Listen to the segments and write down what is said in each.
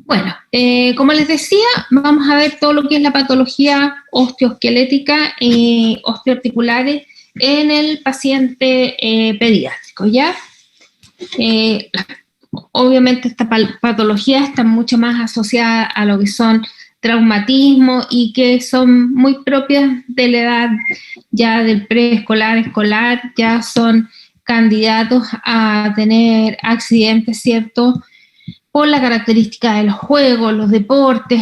Bueno, como les decía, vamos a ver todo lo que es la patología osteoesquelética y osteoarticulares en el paciente pediátrico, ¿ya? Eh, Obviamente esta patología está mucho más asociada a lo que son traumatismos y que son muy propias de la edad ya del preescolar, escolar, ya son candidatos a tener accidentes, ¿cierto? Por la característica de los juegos, los deportes,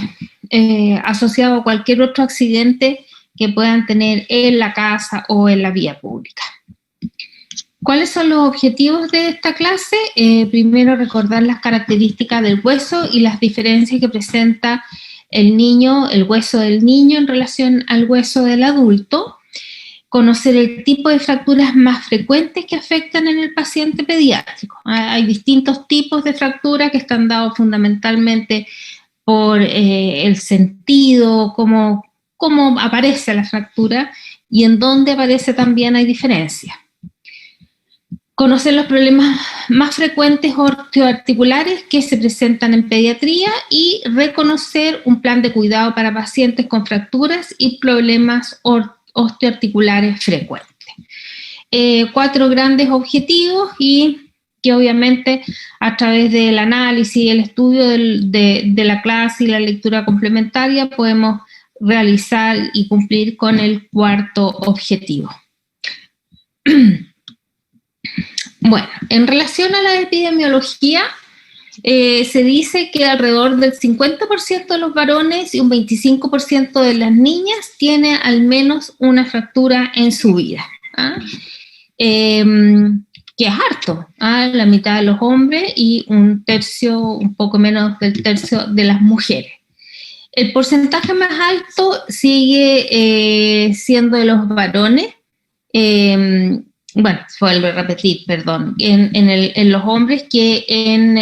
asociado a cualquier otro accidente que puedan tener en la casa o en la vía pública. ¿Cuáles son los objetivos de esta clase? Primero, recordar las características del hueso y las diferencias que presenta el niño, el hueso del niño en relación al hueso del adulto. Conocer el tipo de fracturas más frecuentes que afectan en el paciente pediátrico. Hay distintos tipos de fracturas que están dados fundamentalmente por el sentido, cómo aparece la fractura y en dónde aparece también hay diferencias. Conocer los problemas más frecuentes osteoarticulares que se presentan en pediatría y reconocer un plan de cuidado para pacientes con fracturas y problemas osteoarticulares frecuentes. 4 grandes objetivos y que obviamente a través del análisis y el estudio de la clase y la lectura complementaria podemos realizar y cumplir con el 4º objetivo. Bueno, en relación a la epidemiología, se dice que alrededor del 50% de los varones y un 25% de las niñas tiene al menos una fractura en su vida. ¿Ah? Que es harto, la mitad de los hombres y un poco menos del tercio de las mujeres. El porcentaje más alto sigue siendo de los varones. Bueno, vuelvo a repetir, perdón, en los hombres que en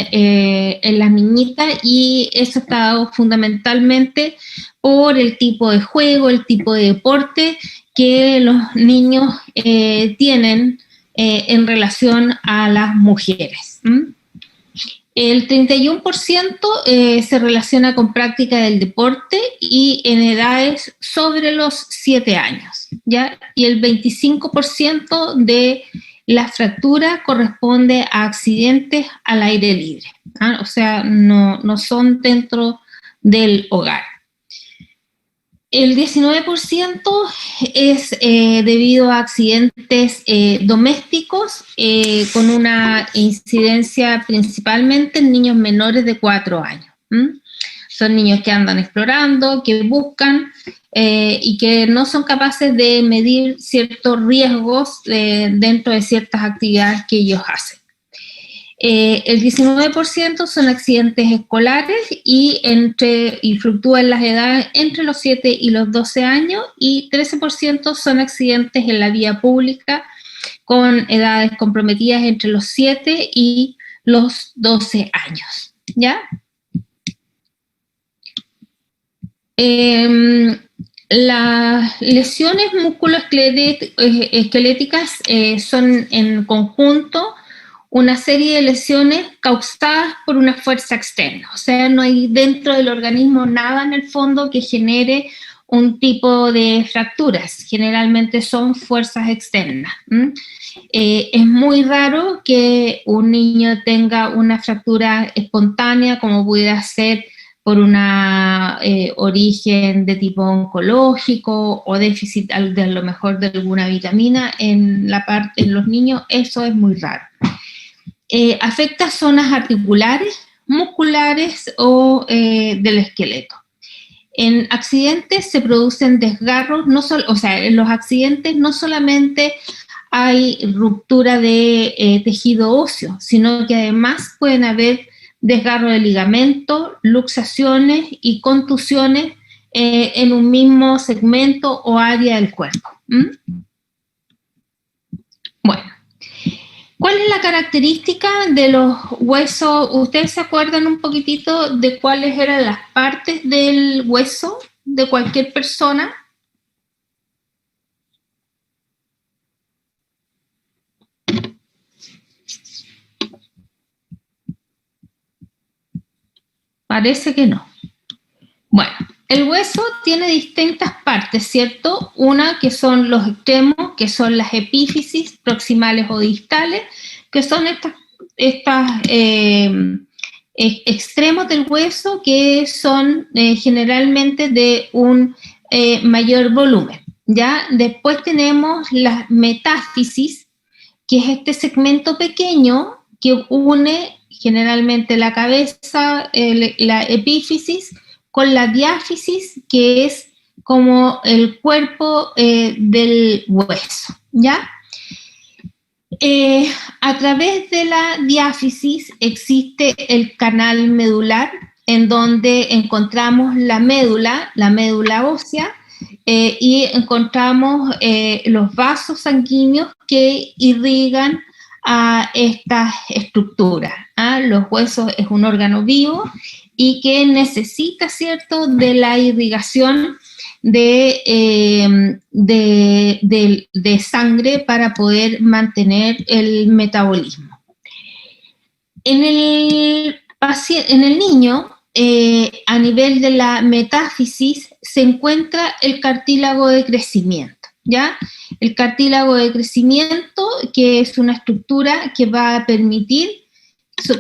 las niñitas, y eso está dado fundamentalmente por el tipo de juego, el tipo de deporte que los niños tienen en relación a las mujeres. El 31% se relaciona con práctica del deporte y en edades sobre los 7 años, ¿ya? Y el 25% de la fractura corresponde a accidentes al aire libre, ¿ah? O sea, no son dentro del hogar. El 19% es debido a accidentes domésticos con una incidencia principalmente en niños menores de 4 años. Son niños que andan explorando, que buscan y que no son capaces de medir ciertos riesgos dentro de ciertas actividades que ellos hacen. El 19% son accidentes escolares y fluctúan las edades entre los 7 y los 12 años, y 13% son accidentes en la vía pública con edades comprometidas entre los 7 y los 12 años. ¿Ya? Las lesiones musculoesqueléticas son en conjunto una serie de lesiones causadas por una fuerza externa. O sea, no hay dentro del organismo nada en el fondo que genere un tipo de fracturas. Generalmente son fuerzas externas. Es muy raro que un niño tenga una fractura espontánea, como pudiera ser por una origen de tipo oncológico o déficit de a lo mejor de alguna vitamina en los niños. Eso es muy raro. Afecta zonas articulares, musculares o del esqueleto. En accidentes se producen desgarros, en los accidentes no solamente hay ruptura de tejido óseo, sino que además pueden haber desgarro de ligamento, luxaciones y contusiones en un mismo segmento o área del cuerpo. Bueno. ¿Cuál es la característica de los huesos? ¿Ustedes se acuerdan un poquitito de cuáles eran las partes del hueso de cualquier persona? Parece que no. Bueno, el hueso tiene distintas partes, ¿cierto? Una que son los extremos, que son las epífisis proximales o distales, que son estas extremos del hueso que son generalmente de un mayor volumen, ¿ya? Después tenemos las metáfisis, que es este segmento pequeño que une generalmente la cabeza, la epífisis, con la diáfisis, que es como el cuerpo del hueso, ¿ya? A través de la diáfisis existe el canal medular, en donde encontramos la médula ósea, y encontramos los vasos sanguíneos que irrigan a estas estructuras. Los huesos es un órgano vivo y que necesita, ¿cierto?, de la irrigación de sangre para poder mantener el metabolismo. En el niño, a nivel de la metáfisis, se encuentra el cartílago de crecimiento, ¿ya? El cartílago de crecimiento, que es una estructura que va a permitir,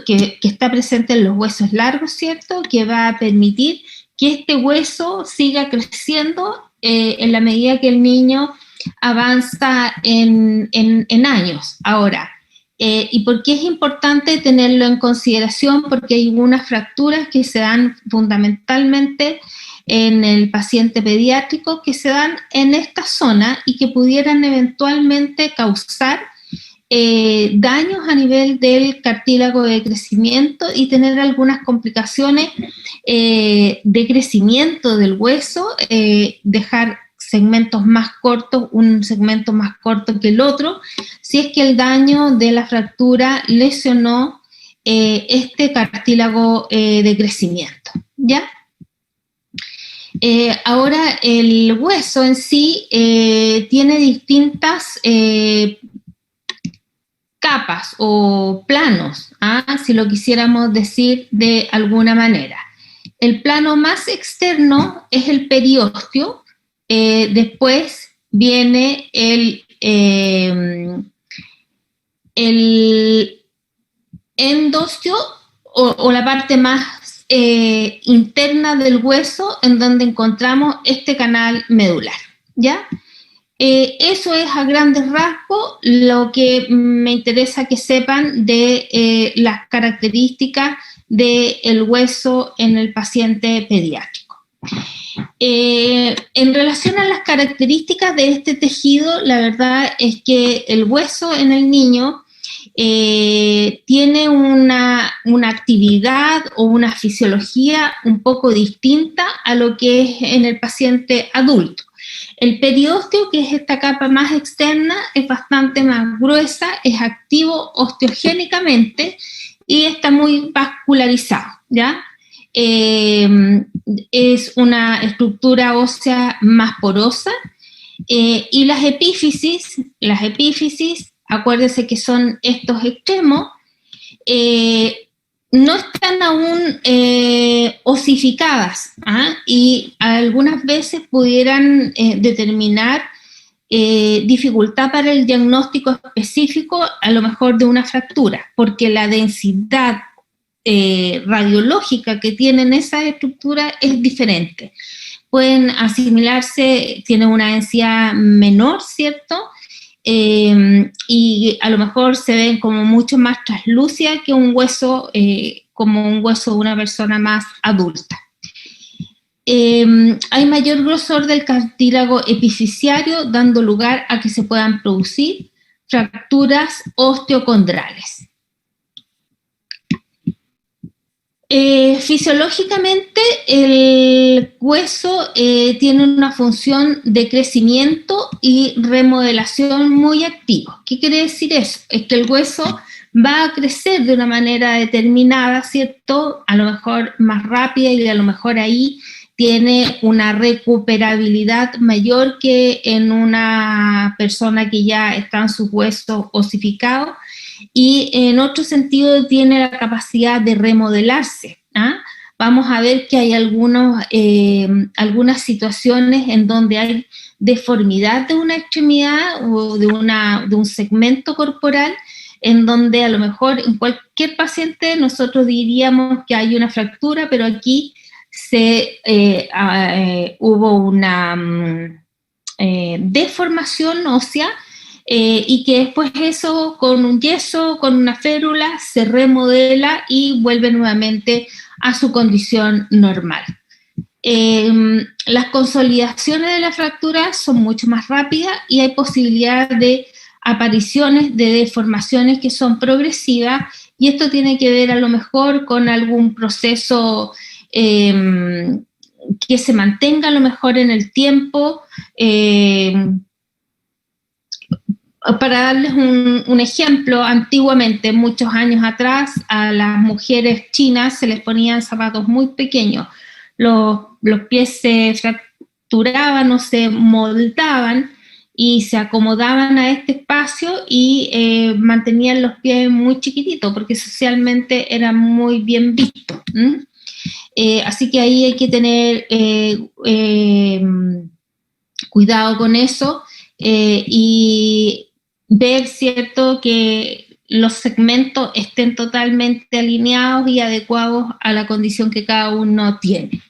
que está presente en los huesos largos, ¿cierto?, que va a permitir que este hueso siga creciendo en la medida que el niño avanza en años. Ahora, ¿y por qué es importante tenerlo en consideración? Porque hay unas fracturas que se dan fundamentalmente en el paciente pediátrico, que se dan en esta zona y que pudieran eventualmente causar daños a nivel del cartílago de crecimiento y tener algunas complicaciones de crecimiento del hueso, dejar segmentos más cortos, un segmento más corto que el otro, si es que el daño de la fractura lesionó este cartílago de crecimiento, ¿ya? Ahora, el hueso en sí tiene distintas capas o planos, si lo quisiéramos decir de alguna manera. El plano más externo es el periósteo, después viene el endosteo o la parte más interna del hueso, en donde encontramos este canal medular, ¿ya? Eso es a grandes rasgos lo que me interesa que sepan de las características del hueso en el paciente pediátrico. En relación a las características de este tejido, la verdad es que el hueso en el niño tiene una actividad o una fisiología un poco distinta a lo que es en el paciente adulto. El periósteo, que es esta capa más externa, es bastante más gruesa, es activo osteogénicamente y está muy vascularizado, ¿ya? Es una estructura ósea más porosa, y las epífisis, acuérdense que son estos extremos, no están aún osificadas, y algunas veces pudieran determinar dificultad para el diagnóstico específico, a lo mejor de una fractura, porque la densidad radiológica que tienen esas estructuras es diferente. Pueden asimilarse, tienen una densidad menor, ¿cierto? Y a lo mejor se ven como mucho más translúcidas que un hueso, como un hueso de una persona más adulta. Hay mayor grosor del cartílago epifisiario, dando lugar a que se puedan producir fracturas osteocondrales. Fisiológicamente, el hueso tiene una función de crecimiento y remodelación muy activa. ¿Qué quiere decir eso? Es que el hueso va a crecer de una manera determinada, ¿cierto? A lo mejor más rápida, y a lo mejor ahí tiene una recuperabilidad mayor que en una persona que ya están sus huesos osificados, y en otro sentido tiene la capacidad de remodelarse vamos a ver que hay algunas situaciones en donde hay deformidad de una extremidad o de un segmento corporal, en donde a lo mejor en cualquier paciente nosotros diríamos que hay una fractura, pero aquí hubo una deformación ósea, y que después eso con un yeso, con una férula, se remodela y vuelve nuevamente a su condición normal. Las consolidaciones de la fractura son mucho más rápidas y hay posibilidad de apariciones de deformaciones que son progresivas, y esto tiene que ver a lo mejor con algún proceso que se mantenga a lo mejor en el tiempo. Para darles un ejemplo, antiguamente, muchos años atrás, a las mujeres chinas se les ponían zapatos muy pequeños. Los pies se fracturaban o se moldaban y se acomodaban a este espacio y mantenían los pies muy chiquititos porque socialmente eran muy bien vistos. Así que ahí hay que tener cuidado con eso y ver, ¿cierto?, que los segmentos estén totalmente alineados y adecuados a la condición que cada uno tiene.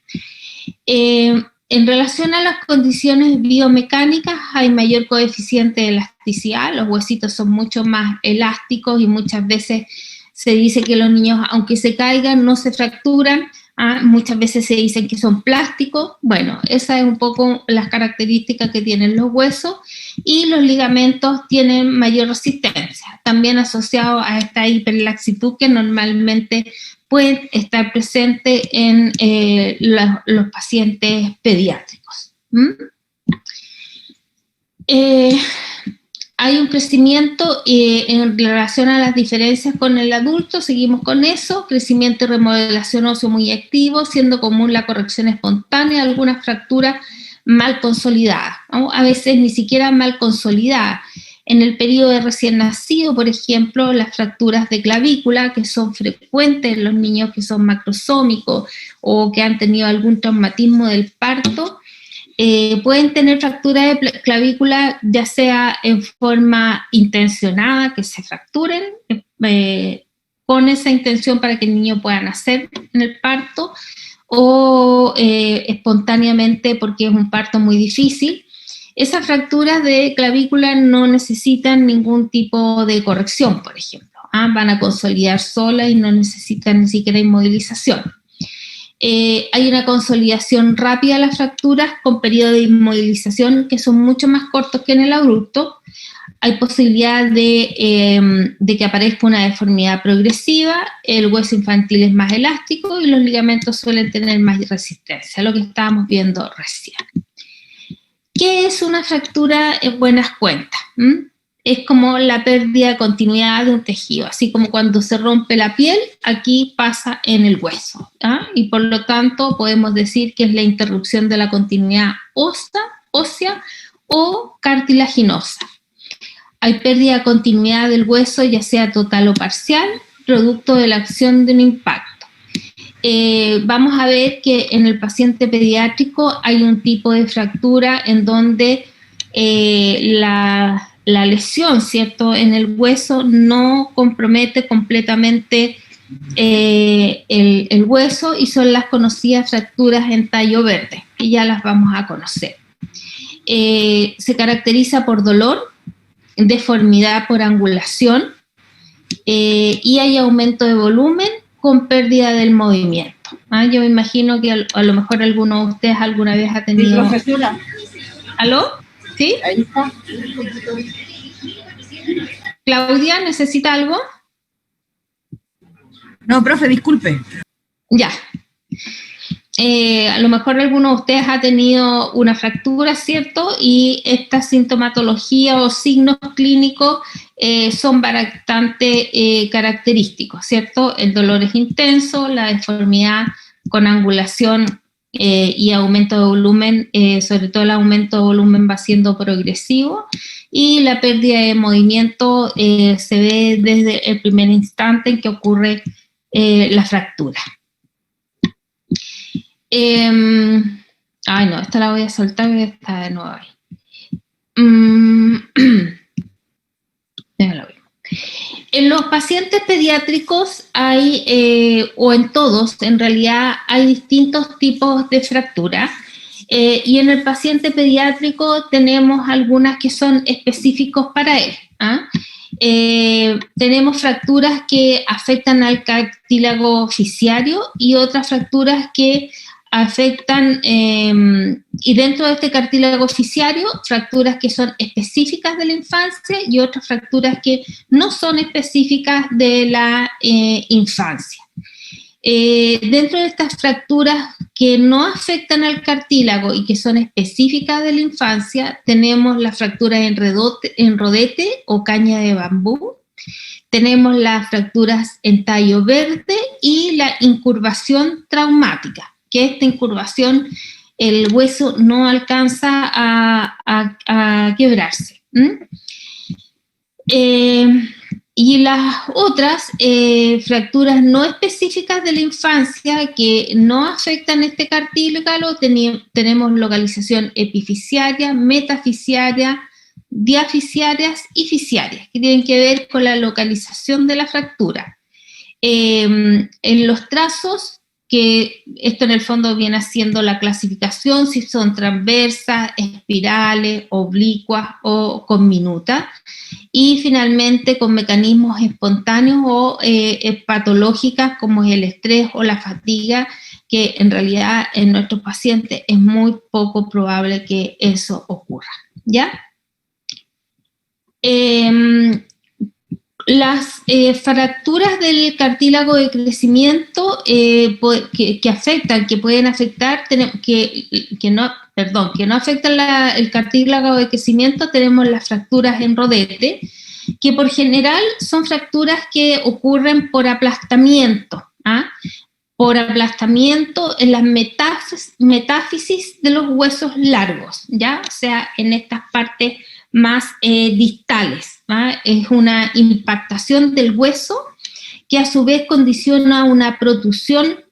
En relación a las condiciones biomecánicas, hay mayor coeficiente de elasticidad, los huesitos son mucho más elásticos y muchas veces se dice que los niños, aunque se caigan, no se fracturan. Muchas veces se dicen que son plásticos. Bueno, esa es un poco las características que tienen los huesos, y los ligamentos tienen mayor resistencia, también asociado a esta hiperlaxitud que normalmente puede estar presente en los pacientes pediátricos. Hay un crecimiento en relación a las diferencias con el adulto, seguimos con eso, crecimiento y remodelación óseo muy activo, siendo común la corrección espontánea de algunas fracturas mal consolidadas, ¿no? A veces ni siquiera mal consolidadas. En el periodo de recién nacido, por ejemplo, las fracturas de clavícula, que son frecuentes en los niños que son macrosómicos o que han tenido algún traumatismo del parto, pueden tener fractura de clavícula ya sea en forma intencionada, que se fracturen con esa intención para que el niño pueda nacer en el parto, o espontáneamente porque es un parto muy difícil. Esas fracturas de clavícula no necesitan ningún tipo de corrección, por ejemplo. Van a consolidar solas y no necesitan ni siquiera inmovilización. Hay una consolidación rápida de las fracturas con periodos de inmovilización que son mucho más cortos que en el adulto. Hay posibilidad de que aparezca una deformidad progresiva, el hueso infantil es más elástico y los ligamentos suelen tener más resistencia, lo que estábamos viendo recién. ¿Qué es una fractura en buenas cuentas? Es como la pérdida de continuidad de un tejido, así como cuando se rompe la piel, aquí pasa en el hueso, y por lo tanto podemos decir que es la interrupción de la continuidad ósea o cartilaginosa. Hay pérdida de continuidad del hueso, ya sea total o parcial, producto de la acción de un impacto. Vamos a ver que en el paciente pediátrico hay un tipo de fractura en donde la lesión, ¿cierto?, en el hueso no compromete completamente el hueso, y son las conocidas fracturas en tallo verde, que ya las vamos a conocer. Se caracteriza por dolor, deformidad por angulación, y hay aumento de volumen con pérdida del movimiento. Yo me imagino que a lo mejor alguno de ustedes alguna vez ha tenido... Sí, profesora. ¿Aló? ¿Sí? Ahí está. Claudia, ¿necesita algo? No, profe, disculpe. Ya. A lo mejor alguno de ustedes ha tenido una fractura, ¿cierto? Y esta sintomatología o signos clínicos son bastante característicos, ¿cierto? El dolor es intenso, la deformidad con angulación y aumento de volumen, sobre todo el aumento de volumen va siendo progresivo, y la pérdida de movimiento se ve desde el primer instante en que ocurre la fractura. Ay, no, esta la voy a soltar porque está de nuevo ahí. Déjalo ver. En los pacientes pediátricos hay, o en todos, en realidad, hay distintos tipos de fracturas. Y en el paciente pediátrico tenemos algunas que son específicos para él. ¿Ah? Tenemos fracturas que afectan al cartílago fiscario y otras fracturas que afectan, y dentro de este cartílago fiscario, fracturas que son específicas de la infancia y otras fracturas que no son específicas de la infancia. Dentro de estas fracturas que no afectan al cartílago y que son específicas de la infancia, tenemos las fracturas en rodete o caña de bambú, tenemos las fracturas en tallo verde y la incurvación traumática, que esta incurvación el hueso no alcanza a quebrarse. Y las otras fracturas no específicas de la infancia que no afectan este cartílago, tenemos localización epifisiaria, metafisiaria, diafisiarias y fisiarias, que tienen que ver con la localización de la fractura. En los trazos, que esto en el fondo viene haciendo la clasificación, si son transversas, espirales, oblicuas o conminutas, y finalmente con mecanismos espontáneos o patológicas como es el estrés o la fatiga, que en realidad en nuestros pacientes es muy poco probable que eso ocurra, ¿ya? Las fracturas del cartílago de crecimiento que afectan, que pueden afectar, que no afectan el cartílago de crecimiento, tenemos las fracturas en rodete, que por general son fracturas que ocurren por aplastamiento, por aplastamiento en las metáfisis de los huesos largos, ¿ya? O sea, en estas partes más distales, ¿va? Es una impactación del hueso que a su vez condiciona una protrusión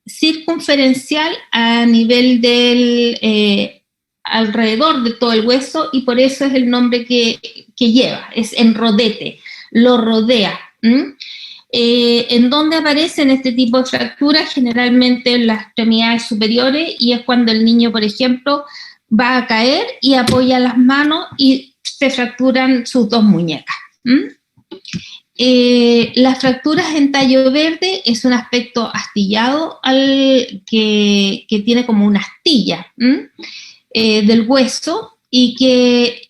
circunferencial a nivel del alrededor de todo el hueso, y por eso es el nombre que lleva, es enrodete, lo rodea. ¿En dónde aparecen este tipo de fracturas? Generalmente en las extremidades superiores, y es cuando el niño, por ejemplo, va a caer y apoya las manos y se fracturan sus dos muñecas. Las fracturas en tallo verde es un aspecto astillado que tiene como una astilla del hueso, y que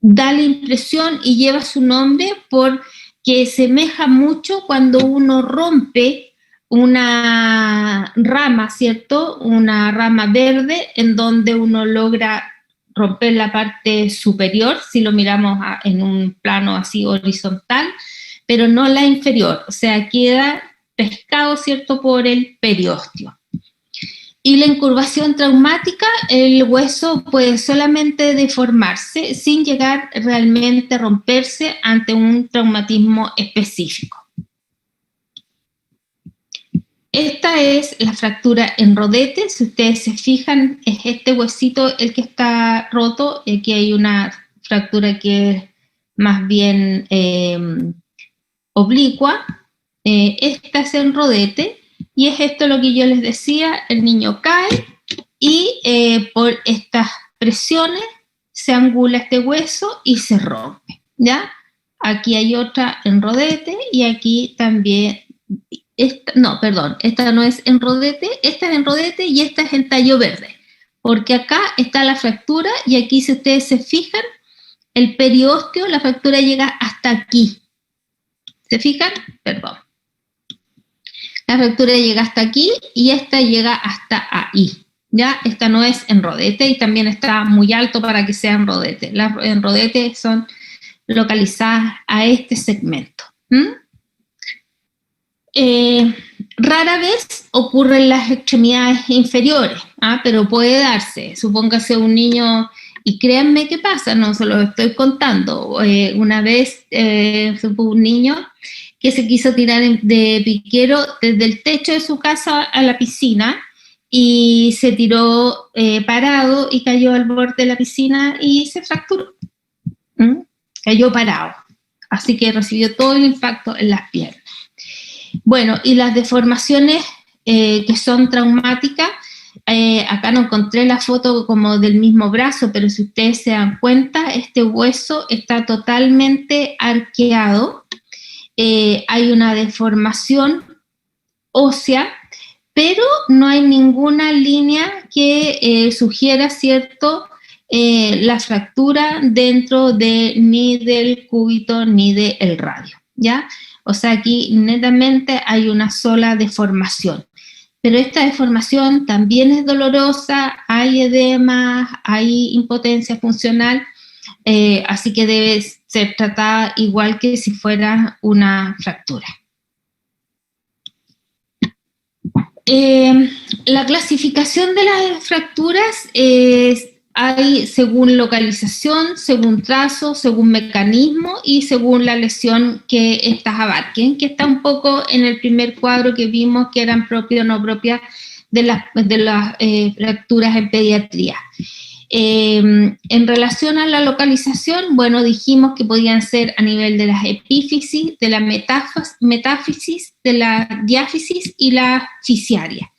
da la impresión y lleva su nombre porque semeja mucho cuando uno rompe una rama, ¿cierto? Una rama verde en donde uno logra romper la parte superior, si lo miramos en un plano así horizontal, pero no la inferior, o sea, queda pescado, ¿cierto?, por el periósteo. Y la incurvación traumática, el hueso puede solamente deformarse sin llegar realmente a romperse ante un traumatismo específico. Esta es la fractura en rodete. Si ustedes se fijan, es este huesito el que está roto. Aquí hay una fractura que es más bien oblicua. Esta es en rodete, y es esto lo que yo les decía: el niño cae y por estas presiones se angula este hueso y se rompe, ¿ya? Aquí hay otra en rodete, y aquí también... esta no es en rodete, esta es en rodete y esta es en tallo verde, porque acá está la fractura, y aquí, si ustedes se fijan, el periósteo, la fractura llega hasta aquí. ¿Se fijan? Perdón. La fractura llega hasta aquí y esta llega hasta ahí, ¿ya? Esta no es en rodete, y también está muy alto para que sea en rodete. Las en rodete son localizadas a este segmento. Rara vez ocurre en las extremidades inferiores, pero puede darse. Supóngase un niño, y créanme que pasa, no se lo estoy contando. Una vez supo un niño que se quiso tirar de piquero desde el techo de su casa a la piscina, y se tiró parado y cayó al borde de la piscina y se fracturó. Cayó parado. Así que recibió todo el impacto en las piernas. Bueno, y las deformaciones que son traumáticas, acá no encontré la foto como del mismo brazo, pero si ustedes se dan cuenta, este hueso está totalmente arqueado. Hay una deformación ósea, pero no hay ninguna línea que sugiera, ¿cierto?, la fractura dentro ni del cúbito ni del radio, ¿ya? O sea, aquí netamente hay una sola deformación. Pero esta deformación también es dolorosa, hay edema, hay impotencia funcional, así que debe ser tratada igual que si fuera una fractura. La clasificación de las fracturas hay según localización, según trazo, según mecanismo y según la lesión que estas abarquen, que está un poco en el primer cuadro que vimos que eran propias o no propias de las fracturas en pediatría. En relación a la localización, bueno, dijimos que podían ser a nivel de las epífisis, de la metáfisis, de la diáfisis y la fisiaria.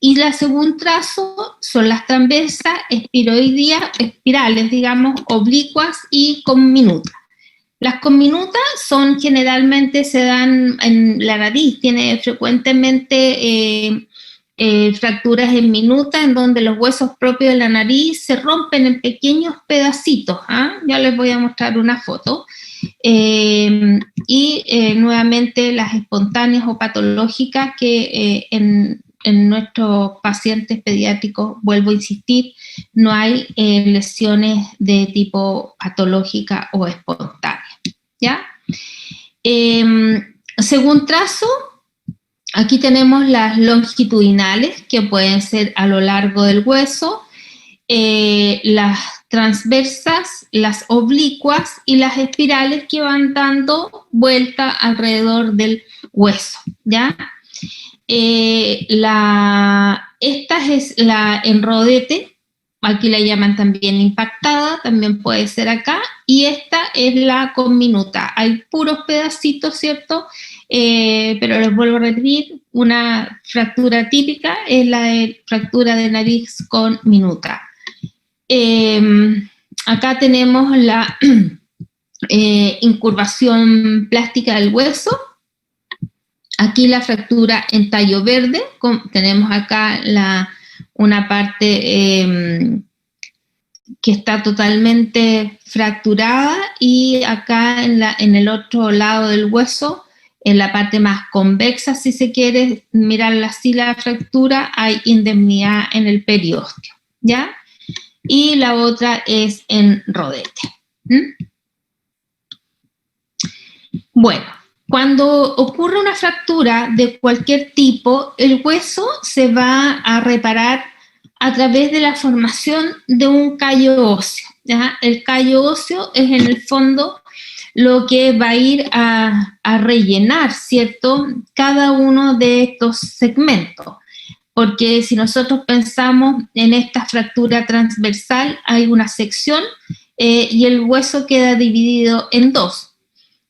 Y la según trazo son las transversas, espirales, digamos, oblicuas y conminutas. Las conminutas son generalmente, se dan en la nariz, tiene frecuentemente fracturas en minuta, en donde los huesos propios de la nariz se rompen en pequeños pedacitos. Ya les voy a mostrar una foto. Nuevamente las espontáneas o patológicas que en nuestros pacientes pediátricos, vuelvo a insistir, no hay lesiones de tipo patológica o espontánea, ¿ya? Según trazo, aquí tenemos las longitudinales, que pueden ser a lo largo del hueso, las transversas, las oblicuas y las espirales que van dando vuelta alrededor del hueso, ¿ya? Esta es la enrodete, aquí la llaman también impactada, también puede ser acá, y esta es la conminuta. Hay puros pedacitos, ¿cierto? Pero les vuelvo a repetir, una fractura típica es la fractura de nariz conminuta. Acá tenemos la incurvación plástica del hueso. Aquí la fractura en tallo verde, tenemos acá una parte que está totalmente fracturada, y acá en el otro lado del hueso, en la parte más convexa, si se quiere mirarla así la fractura, hay indemnidad en el periósteo, ¿ya? Y la otra es en rodete. Bueno. Cuando ocurre una fractura de cualquier tipo, el hueso se va a reparar a través de la formación de un callo óseo, ¿ya? El callo óseo es en el fondo lo que va a ir a rellenar, ¿cierto?, cada uno de estos segmentos. Porque si nosotros pensamos en esta fractura transversal, hay una sección y el hueso queda dividido en dos.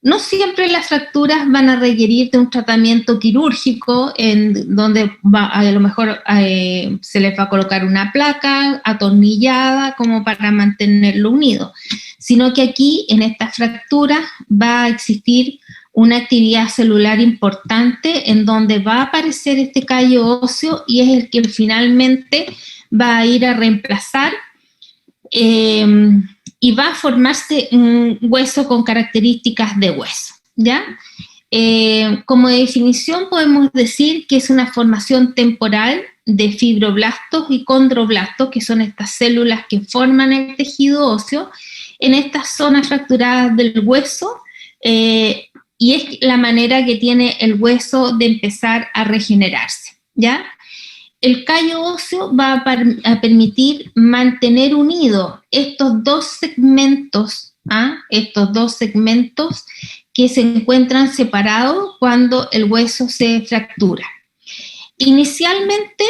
No siempre las fracturas van a requerir de un tratamiento quirúrgico, en donde a lo mejor se les va a colocar una placa atornillada como para mantenerlo unido, sino que aquí en estas fracturas va a existir una actividad celular importante en donde va a aparecer este callo óseo y es el que finalmente va a ir a reemplazar y va a formarse un hueso con características de hueso, ¿ya? Como definición podemos decir que es una formación temporal de fibroblastos y condroblastos, que son estas células que forman el tejido óseo, en estas zonas fracturadas del hueso, y es la manera que tiene el hueso de empezar a regenerarse, ¿ya? El callo óseo va a permitir mantener unidos estos dos segmentos que se encuentran separados cuando el hueso se fractura. Inicialmente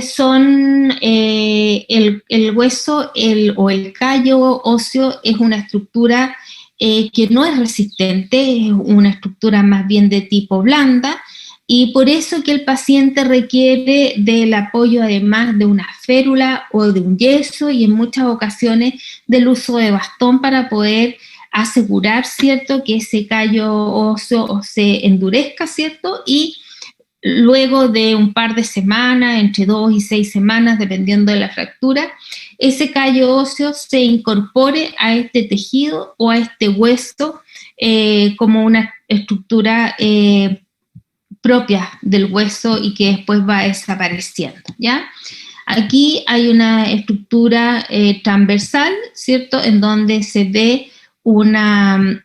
son el hueso o el callo óseo es una estructura que no es resistente, es una estructura más bien de tipo blanda, y por eso que el paciente requiere del apoyo además de una férula o de un yeso y en muchas ocasiones del uso de bastón para poder asegurar, ¿cierto?, que ese callo óseo se endurezca, ¿cierto?, y luego de un par de semanas, entre 2 y 6 semanas, dependiendo de la fractura, ese callo óseo se incorpore a este tejido o a este hueso como una estructura propia del hueso y que después va desapareciendo, ¿ya? Aquí hay una estructura transversal, ¿cierto?, en donde se ve una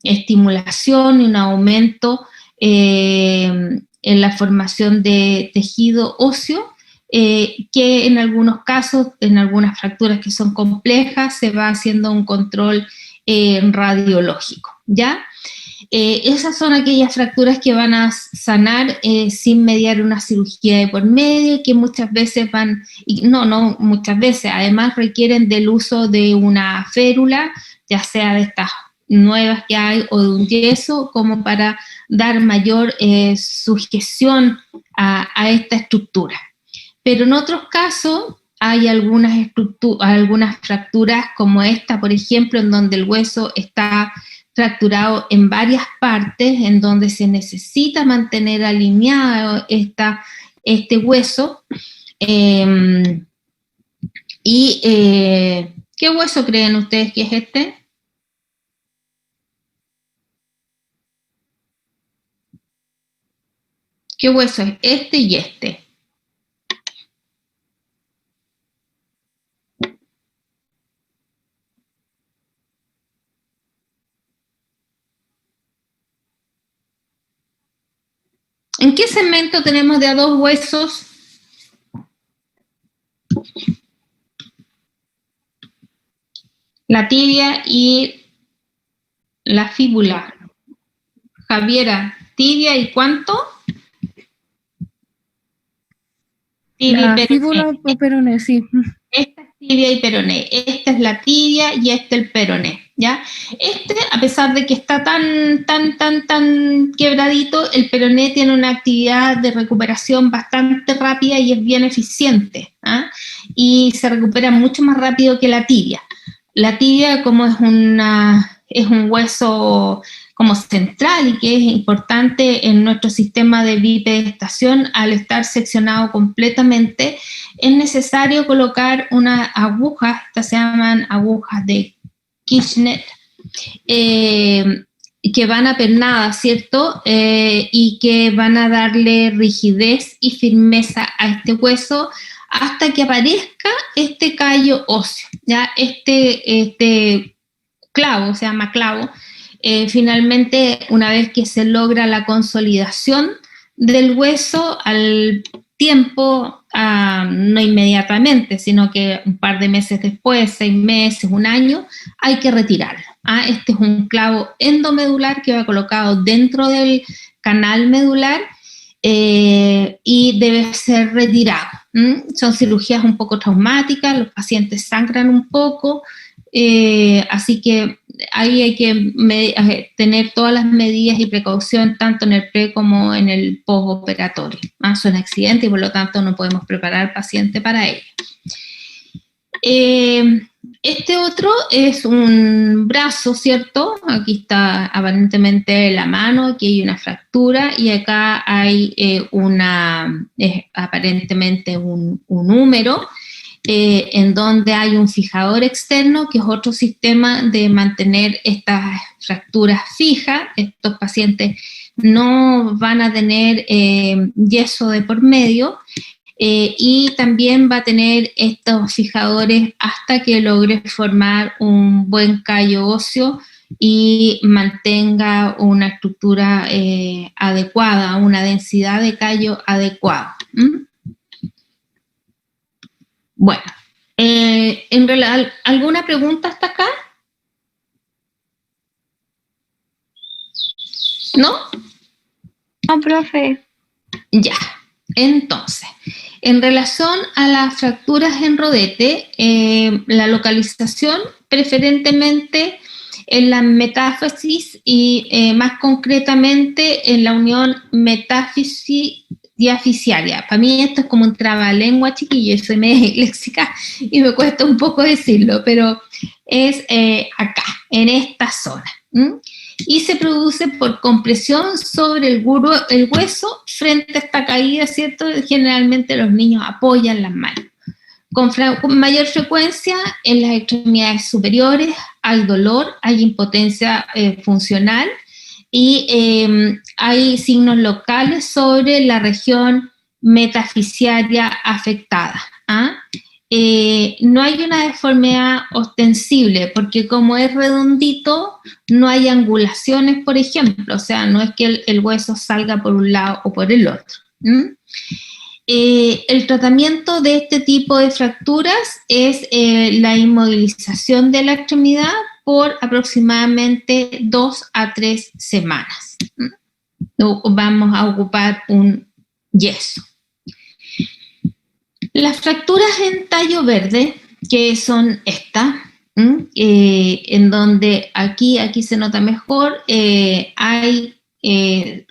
estimulación y un aumento en la formación de tejido óseo, que en algunos casos, en algunas fracturas que son complejas, se va haciendo un control radiológico, ¿ya? Esas son aquellas fracturas que van a sanar sin mediar una cirugía de por medio, que muchas veces no muchas veces, además requieren del uso de una férula, ya sea de estas nuevas que hay o de un yeso, como para dar mayor sujeción a esta estructura. Pero en otros casos hay algunas fracturas como esta, por ejemplo, en donde el hueso está fracturado en varias partes, en donde se necesita mantener alineado este hueso. ¿Qué hueso creen ustedes que es este? ¿Qué hueso es este y este? ¿En qué segmento tenemos de a dos huesos? La tibia y la fíbula. Javiera, ¿tibia y cuánto? Tibia La y fíbula o peroné, sí. Esta es tibia y peroné. Esta es la tibia y este el peroné, ¿ya? A pesar de que está tan quebradito, el peroné tiene una actividad de recuperación bastante rápida y es bien eficiente, ¿ah? Y se recupera mucho más rápido que la tibia. La tibia, como es un hueso como central y que es importante en nuestro sistema de bipedestación, al estar seccionado completamente, es necesario colocar unas agujas, estas se llaman agujas de Kirchner, que van apernadas, ¿cierto? Y que van a darle rigidez y firmeza a este hueso hasta que aparezca este callo óseo, ¿ya? Este clavo, se llama clavo. Finalmente, una vez que se logra la consolidación del hueso, al tiempo, no inmediatamente, sino que un par de meses después, 6 meses, un año, hay que retirarlo. Este es un clavo endomedular que va colocado dentro del canal medular y debe ser retirado. Son cirugías un poco traumáticas, los pacientes sangran un poco, así que ahí hay que tener todas las medidas y precaución tanto en el pre como en el postoperatorio. Son accidentes y por lo tanto no podemos preparar al paciente para ello. Este otro es un brazo, ¿cierto? Aquí está aparentemente la mano, aquí hay una fractura y acá hay aparentemente un húmero en donde hay un fijador externo, que es otro sistema de mantener estas fracturas fijas. Estos pacientes no van a tener yeso de por medio, y también va a tener estos fijadores hasta que logre formar un buen callo óseo y mantenga una estructura adecuada, una densidad de callo adecuada. Bueno, en realidad, ¿alguna pregunta hasta acá? ¿No? No, profe. Ya. Entonces, en relación a las fracturas en rodete, la localización preferentemente en la metáfisis y más concretamente en la unión metáfisis diaficiaria. Para mí esto es como un trabalengua, chiquillo, soy medio disléxica y me cuesta un poco decirlo, pero es acá, en esta zona. Y se produce por compresión sobre el hueso frente a esta caída, ¿cierto? Generalmente los niños apoyan las manos. Con mayor frecuencia en las extremidades superiores hay dolor, hay impotencia funcional y hay signos locales sobre la región metafisiaria afectada. No hay una deformidad ostensible porque como es redondito no hay angulaciones, por ejemplo, o sea, no es que el hueso salga por un lado o por el otro. El tratamiento de este tipo de fracturas es la inmovilización de la extremidad por aproximadamente 2 a 3 semanas. Vamos a ocupar un yeso. Las fracturas en tallo verde, que son estas, en donde aquí se nota mejor,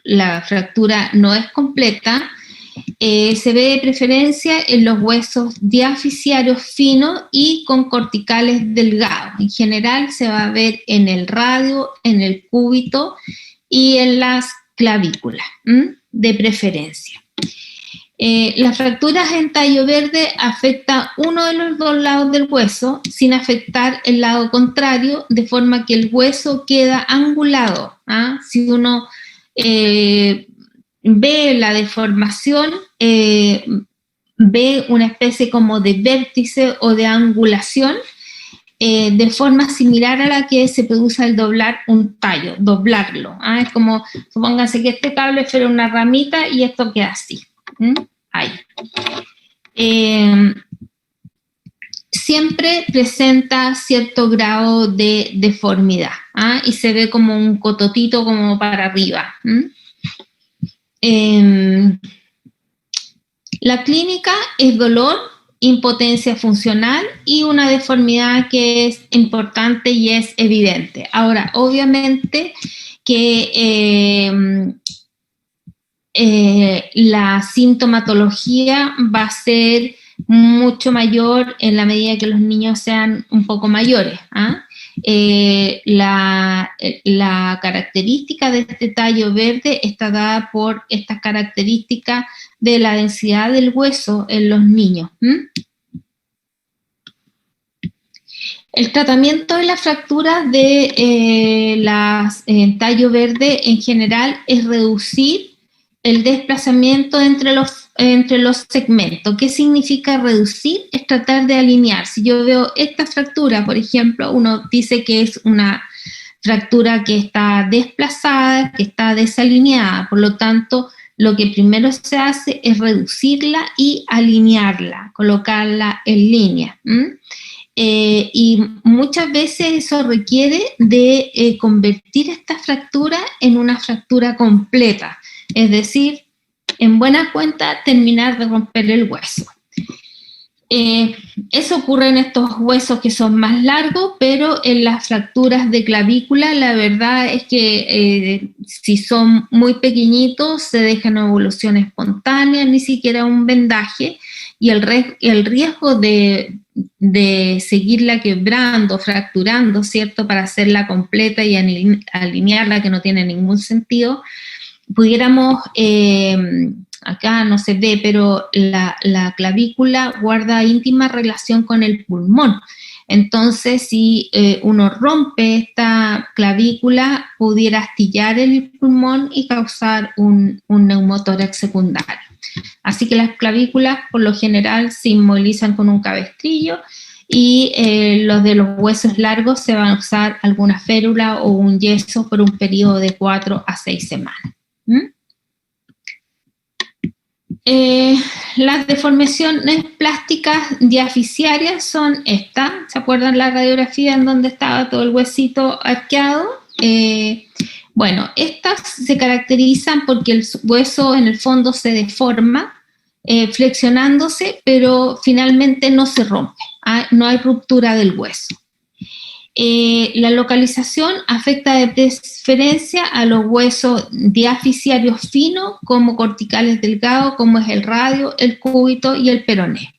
la fractura no es completa, se ve de preferencia en los huesos diaficiarios finos y con corticales delgados. En general se va a ver en el radio, en el cúbito y en las clavículas, de preferencia. Las fracturas en tallo verde afectan uno de los dos lados del hueso sin afectar el lado contrario, de forma que el hueso queda angulado. Si uno ve la deformación, ve una especie como de vértice o de angulación, de forma similar a la que se produce al doblar un tallo, doblarlo. Es como, supónganse que este cable fuera una ramita y esto queda así. Ahí. Siempre presenta cierto grado de deformidad y se ve como un cototito como para arriba. La clínica es dolor, impotencia funcional y una deformidad que es importante y es evidente. Ahora, obviamente que la sintomatología va a ser mucho mayor en la medida que los niños sean un poco mayores. La característica de este tallo verde está dada por estas características de la densidad del hueso en los niños. El tratamiento de las fracturas de tallo verde en general es reducir el desplazamiento entre los segmentos. ¿Qué significa reducir? Es tratar de alinear. Si yo veo esta fractura, por ejemplo, uno dice que es una fractura que está desplazada, que está desalineada. Por lo tanto, lo que primero se hace es reducirla y alinearla, colocarla en línea. Y muchas veces eso requiere de convertir esta fractura en una fractura completa. Es decir, en buena cuenta, terminar de romper el hueso. Eso ocurre en estos huesos que son más largos, pero en las fracturas de clavícula, la verdad es que si son muy pequeñitos, se dejan evolución espontánea, ni siquiera un vendaje, y el riesgo de seguirla quebrando, fracturando, ¿cierto?, para hacerla completa y alinearla, que no tiene ningún sentido, pudiéramos, acá no se ve, pero la clavícula guarda íntima relación con el pulmón. Entonces, si uno rompe esta clavícula, pudiera astillar el pulmón y causar un neumotórax secundario. Así que las clavículas, por lo general, se inmovilizan con un cabestrillo y los de los huesos largos se van a usar alguna férula o un yeso por un periodo de 4 a 6 semanas. Las deformaciones plásticas diaficiarias son estas. ¿Se acuerdan la radiografía en donde estaba todo el huesito arqueado? Bueno, estas se caracterizan porque el hueso en el fondo se deforma flexionándose, pero finalmente no se rompe, no hay ruptura del hueso. La localización afecta de preferencia a los huesos diafisiarios finos, como corticales delgados, como es el radio, el cúbito y el peroné.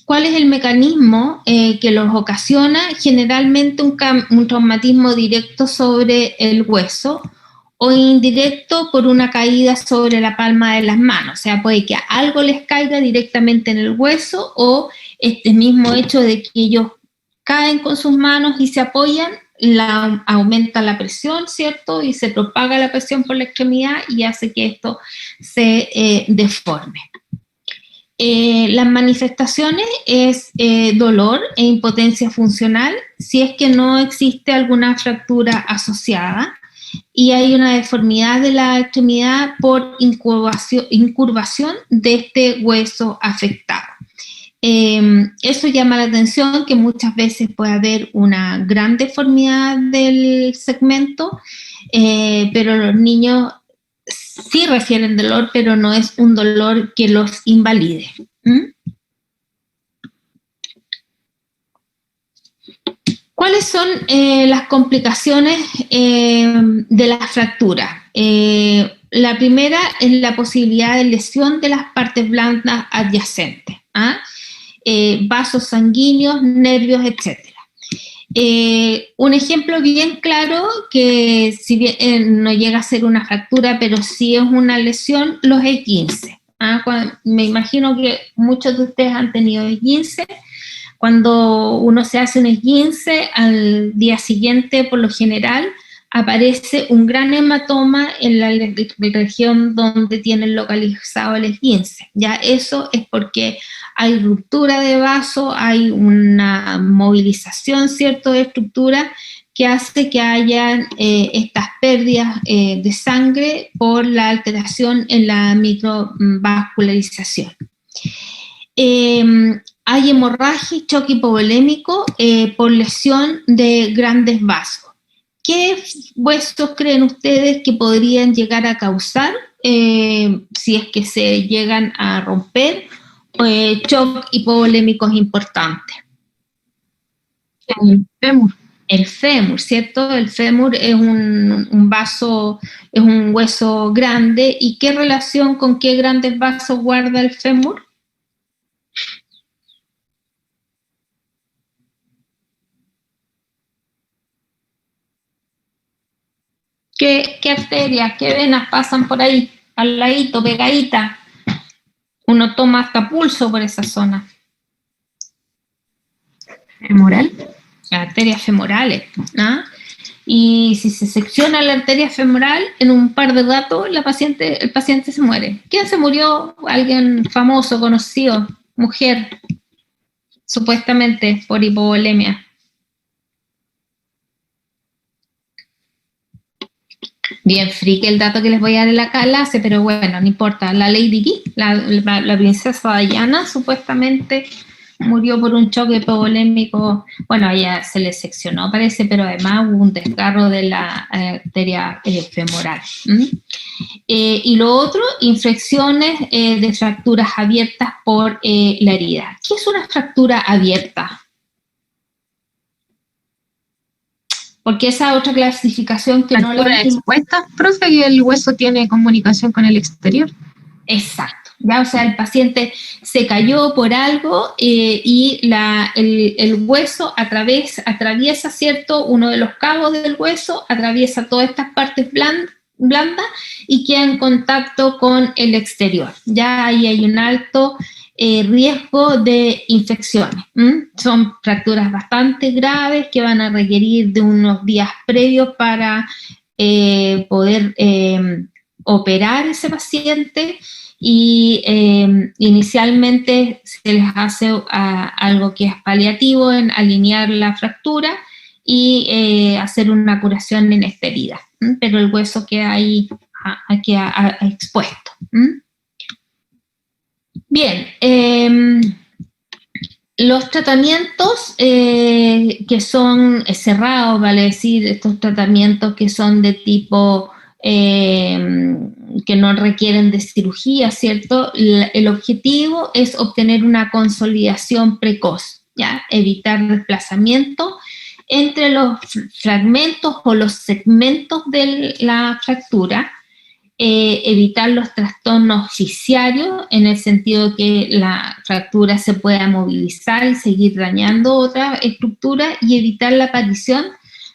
¿Cuál es el mecanismo que los ocasiona? Generalmente un traumatismo directo sobre el hueso o indirecto por una caída sobre la palma de las manos. O sea, puede que algo les caiga directamente en el hueso, o este mismo hecho de que ellos caen con sus manos y se apoyan, aumenta la presión, ¿cierto? Y se propaga la presión por la extremidad y hace que esto se deforme. Las manifestaciones es dolor e impotencia funcional si es que no existe alguna fractura asociada y hay una deformidad de la extremidad por incurvación de este hueso afectado. Eso llama la atención, que muchas veces puede haber una gran deformidad del segmento, pero los niños sí refieren dolor, pero no es un dolor que los invalide. ¿Cuáles son las complicaciones de la fractura? La primera es la posibilidad de lesión de las partes blandas adyacentes, vasos sanguíneos, nervios, etc. Un ejemplo bien claro, que si bien no llega a ser una fractura, pero sí es una lesión, los esguinces. Me imagino que muchos de ustedes han tenido esguinces. Cuando uno se hace un esguince, al día siguiente, por lo general, aparece un gran hematoma en la región donde tienen localizado el esguince. Ya eso es porque hay ruptura de vaso, hay una movilización, ¿cierto?, de estructura que hace que haya estas pérdidas de sangre por la alteración en la microvascularización. Hay hemorragia y choque hipovolémico por lesión de grandes vasos. ¿Qué huesos creen ustedes que podrían llegar a causar, si es que se llegan a romper, shock hipovolémicos importantes? El fémur. El fémur, ¿cierto? El fémur es un vaso, es un hueso grande. ¿Y qué relación con qué grandes vasos guarda el fémur? ¿Qué arterias, qué venas pasan por ahí, al ladito, pegadita? Uno toma hasta pulso por esa zona. Femoral. Las arterias femorales, ¿no? Y si se secciona la arteria femoral, en un par de ratos el paciente se muere. ¿Quién se murió? Alguien famoso, conocido, mujer, supuestamente por hipovolemia. Bien freak el dato que les voy a dar en la clase, pero bueno, no importa. La Lady Di, la princesa Diana, supuestamente murió por un choque hipovolémico. Bueno, a ella se le seccionó, parece, pero además hubo un desgarro de la arteria femoral. Y lo otro, infecciones de fracturas abiertas por la herida. ¿Qué es una fractura abierta? Porque esa otra clasificación que fractura no la expuesta, profe, que el hueso tiene comunicación con el exterior. Exacto. ¿Ya? O sea, el paciente se cayó por algo y el hueso atraviesa, ¿cierto? Uno de los cabos del hueso atraviesa todas estas partes blandas y queda en contacto con el exterior. Ya ahí hay un alto riesgo de infecciones. Son fracturas bastante graves que van a requerir de unos días previos para poder operar ese paciente. Y inicialmente se les hace algo que es paliativo, en alinear la fractura y hacer una curación en esta herida, pero el hueso queda ahí expuesto. Bien, los tratamientos que son cerrados, vale decir, estos tratamientos que son de tipo que no requieren de cirugía, ¿cierto? El objetivo es obtener una consolidación precoz, ¿ya? Evitar desplazamiento entre los fragmentos o los segmentos de la fractura, evitar los trastornos fisiarios en el sentido de que la fractura se pueda movilizar y seguir dañando otra estructura y evitar la aparición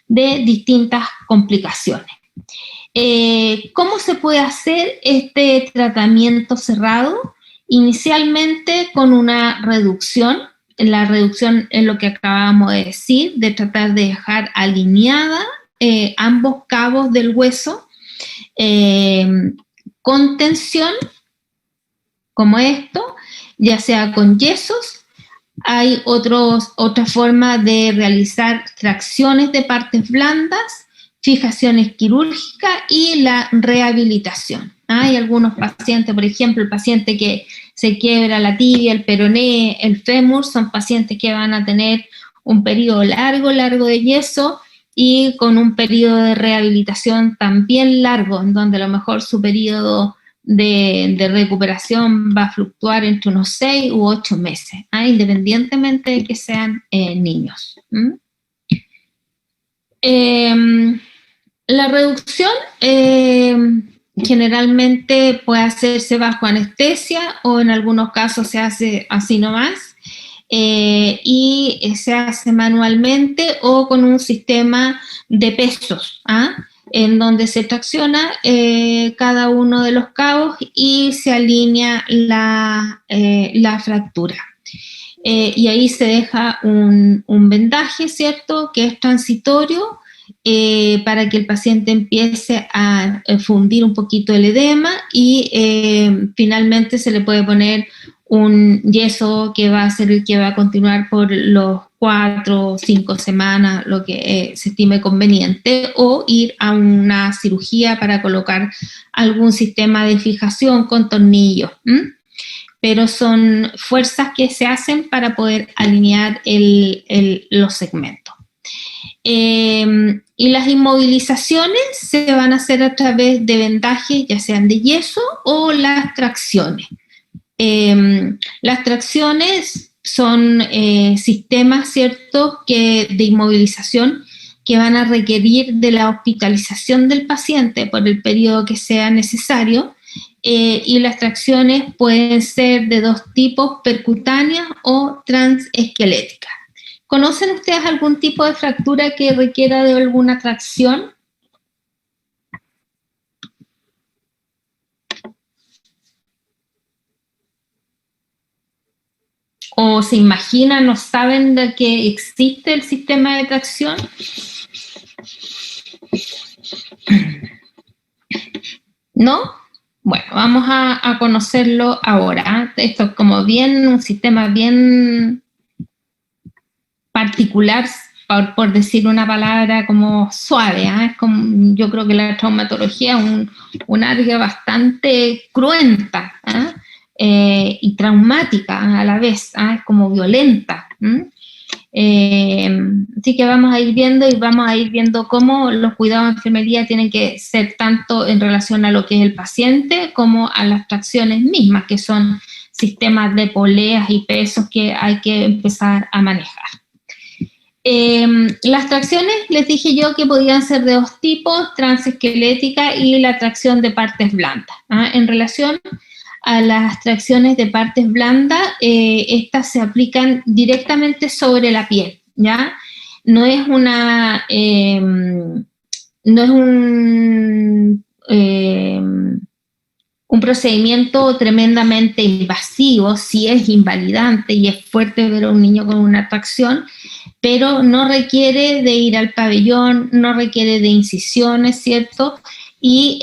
de distintas complicaciones. ¿Cómo se puede hacer este tratamiento cerrado? Inicialmente con una reducción. La reducción es lo que acabamos de decir, de tratar de dejar alineada ambos cabos del hueso con tensión, como esto, ya sea con yesos. Hay otra forma de realizar tracciones de partes blandas, fijaciones quirúrgicas y la rehabilitación. Hay algunos pacientes, por ejemplo, el paciente que se quiebra la tibia, el peroné, el fémur, son pacientes que van a tener un periodo largo de yeso y con un periodo de rehabilitación también largo, en donde a lo mejor su periodo de recuperación va a fluctuar entre unos 6 u 8 meses, independientemente de que sean niños. La reducción generalmente puede hacerse bajo anestesia o en algunos casos se hace así nomás y se hace manualmente o con un sistema de pesos, en donde se tracciona cada uno de los cabos y se alinea la fractura. Y ahí se deja un vendaje, ¿cierto?, que es transitorio para que el paciente empiece a fundir un poquito el edema y finalmente se le puede poner un yeso que va a ser el que va a continuar por los 4 o 5 semanas, lo que se estime conveniente, o ir a una cirugía para colocar algún sistema de fijación con tornillos. Pero son fuerzas que se hacen para poder alinear los segmentos. Y las inmovilizaciones se van a hacer a través de vendajes, ya sean de yeso o las tracciones. Las tracciones son sistemas, ¿cierto?, de inmovilización que van a requerir de la hospitalización del paciente por el periodo que sea necesario. Y las tracciones pueden ser de 2 tipos, percutáneas o transesqueléticas. ¿Conocen ustedes algún tipo de fractura que requiera de alguna tracción? ¿O se imaginan o saben de que existe el sistema de tracción? ¿No? Bueno, vamos a conocerlo ahora. Esto es como un sistema bien particular, por decir una palabra como suave. Es como, yo creo que la traumatología es un área bastante cruenta y traumática a la vez, es como violenta. Así que vamos a ir viendo cómo los cuidados de enfermería tienen que ser tanto en relación a lo que es el paciente como a las tracciones mismas, que son sistemas de poleas y pesos que hay que empezar a manejar. Las tracciones, les dije yo que podían ser de 2 tipos, transesquelética y la tracción de partes blandas. En relación a las tracciones de partes blandas, estas se aplican directamente sobre la piel, ¿ya? No es un procedimiento tremendamente invasivo, sí es invalidante y es fuerte ver a un niño con una tracción, pero no requiere de ir al pabellón, no requiere de incisiones, ¿cierto? Y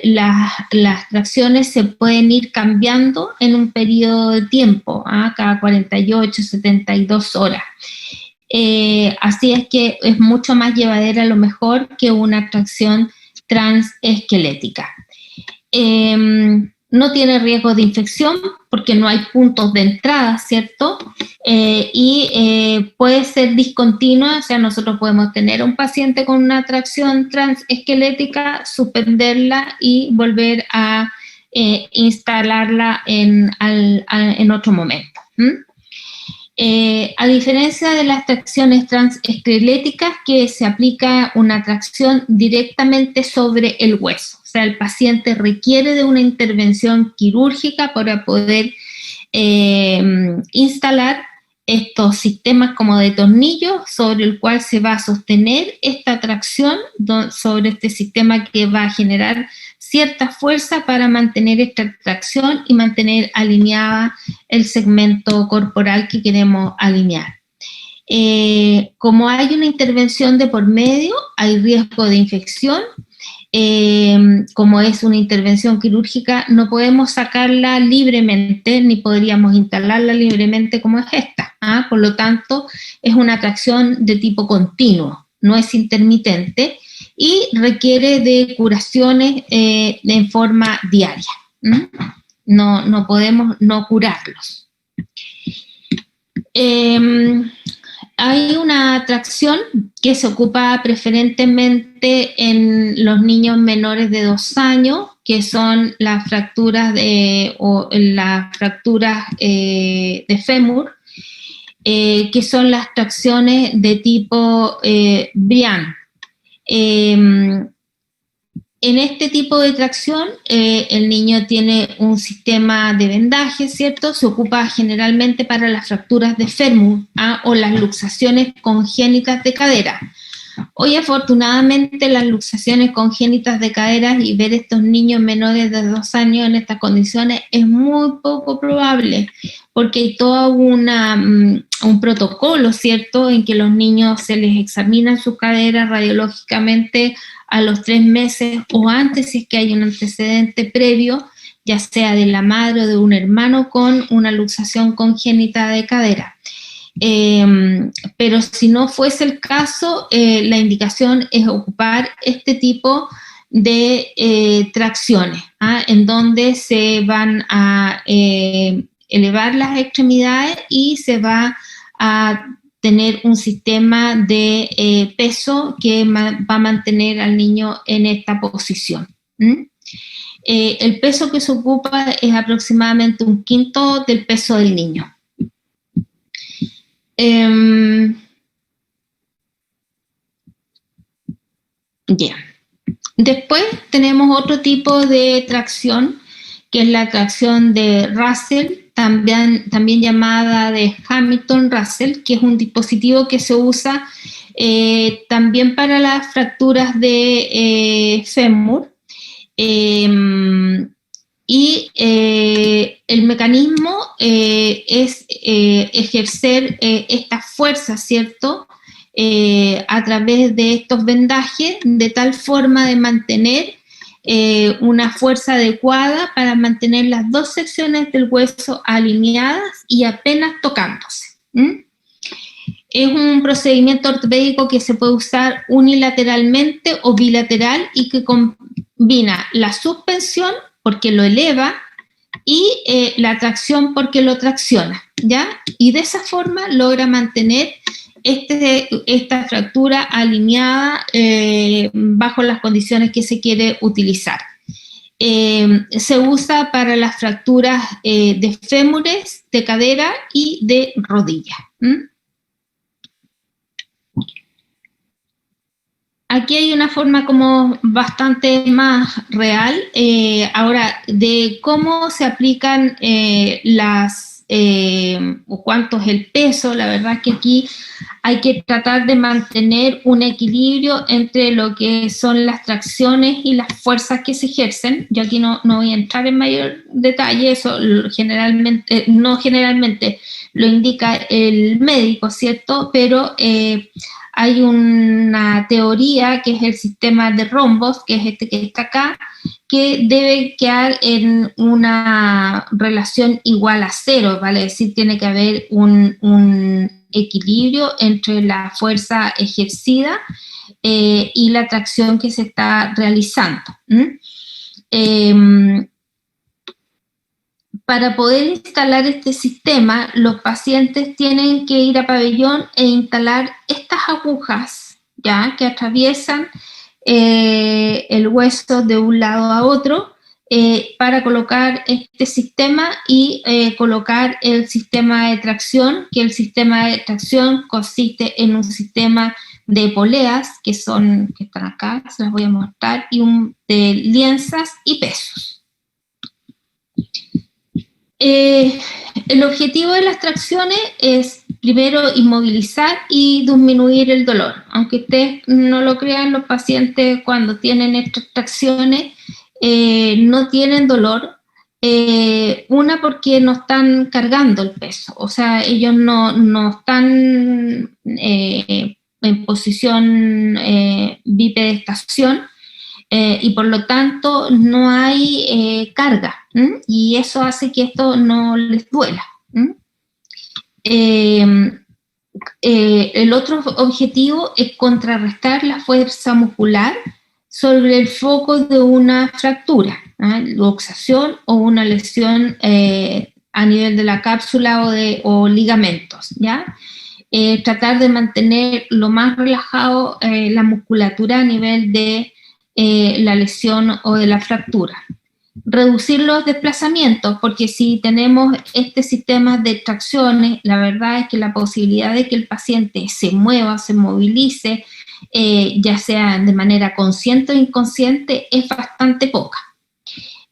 las tracciones se pueden ir cambiando en un periodo de tiempo, cada 48, 72 horas. Así es que es mucho más llevadera a lo mejor que una tracción transesquelética. no tiene riesgo de infección porque no hay puntos de entrada, ¿cierto? Puede ser discontinua, o sea, nosotros podemos tener a un paciente con una tracción transesquelética, suspenderla y volver a instalarla en otro momento. A diferencia de las tracciones transesqueléticas, que se aplica una tracción directamente sobre el hueso. O sea, el paciente requiere de una intervención quirúrgica para poder instalar estos sistemas como de tornillos sobre el cual se va a sostener esta tracción sobre este sistema que va a generar cierta fuerza para mantener esta tracción y mantener alineada el segmento corporal que queremos alinear. Como hay una intervención de por medio, hay riesgo de infección. Como es una intervención quirúrgica, no podemos sacarla libremente, ni podríamos instalarla libremente como es esta. Por lo tanto, es una tracción de tipo continuo, no es intermitente, y requiere de curaciones en forma diaria. No podemos no curarlos. Hay una tracción que se ocupa preferentemente en los niños menores de 2 años, que son las fracturas de fémur, que son las tracciones de tipo Brian. En este tipo de tracción, el niño tiene un sistema de vendaje, ¿cierto? Se ocupa generalmente para las fracturas de fémur o las luxaciones congénitas de cadera. Hoy, afortunadamente, las luxaciones congénitas de cadera y ver estos niños menores de 2 años en estas condiciones es muy poco probable, porque hay todo un protocolo, ¿cierto?, en que los niños se les examinan sus caderas radiológicamente a los 3 meses o antes, si es que hay un antecedente previo, ya sea de la madre o de un hermano con una luxación congénita de cadera. Pero si no fuese el caso, la indicación es ocupar este tipo de tracciones, en donde se van a elevar las extremidades y se va a tener un sistema de peso que va a mantener al niño en esta posición. El peso que se ocupa es aproximadamente 1/5 del peso del niño. Después tenemos otro tipo de tracción, que es la tracción de Russell, también llamada de Hamilton-Russell, que es un dispositivo que se usa también para las fracturas de fémur. El mecanismo es ejercer esta fuerza, ¿cierto?, a través de estos vendajes, de tal forma de mantener una fuerza adecuada para mantener las 2 secciones del hueso alineadas y apenas tocándose. Es un procedimiento ortopédico que se puede usar unilateralmente o bilateral y que combina la suspensión, porque lo eleva, y la tracción, porque lo tracciona, ¿ya? Y de esa forma logra mantener esta fractura alineada bajo las condiciones que se quiere utilizar. Se usa para las fracturas de fémures, de cadera y de rodilla. Aquí hay una forma como bastante más real ahora de cómo se aplican o cuánto es el peso. La verdad que aquí hay que tratar de mantener un equilibrio entre lo que son las tracciones y las fuerzas que se ejercen. Yo aquí no voy a entrar en mayor detalle, eso no generalmente lo indica el médico, ¿cierto? Pero hay una teoría que es el sistema de rombos, que es este que está acá, que debe quedar en una relación igual a 0, vale decir, tiene que haber un equilibrio entre la fuerza ejercida y la tracción que se está realizando. para poder instalar este sistema, los pacientes tienen que ir a pabellón e instalar estas agujas, ¿ya? Que atraviesan el hueso de un lado a otro para colocar este sistema y colocar el sistema de tracción, que el sistema de tracción consiste en un sistema de poleas, que están acá, se las voy a mostrar, y de lienzas y pesos. El objetivo de las tracciones es primero inmovilizar y disminuir el dolor. Aunque ustedes no lo crean, los pacientes cuando tienen estas tracciones no tienen dolor. Una, porque no están cargando el peso, o sea, ellos no están en posición bipedestación, y por lo tanto no hay carga, y eso hace que esto no les duela. El otro objetivo es contrarrestar la fuerza muscular sobre el foco de una fractura, luxación o una lesión a nivel de la cápsula o ligamentos, ¿ya? Tratar de mantener lo más relajado la musculatura a nivel de la lesión o de la fractura. Reducir los desplazamientos, porque si tenemos este sistema de tracciones, la verdad es que la posibilidad de que el paciente se mueva, se movilice, ya sea de manera consciente o inconsciente, es bastante poca.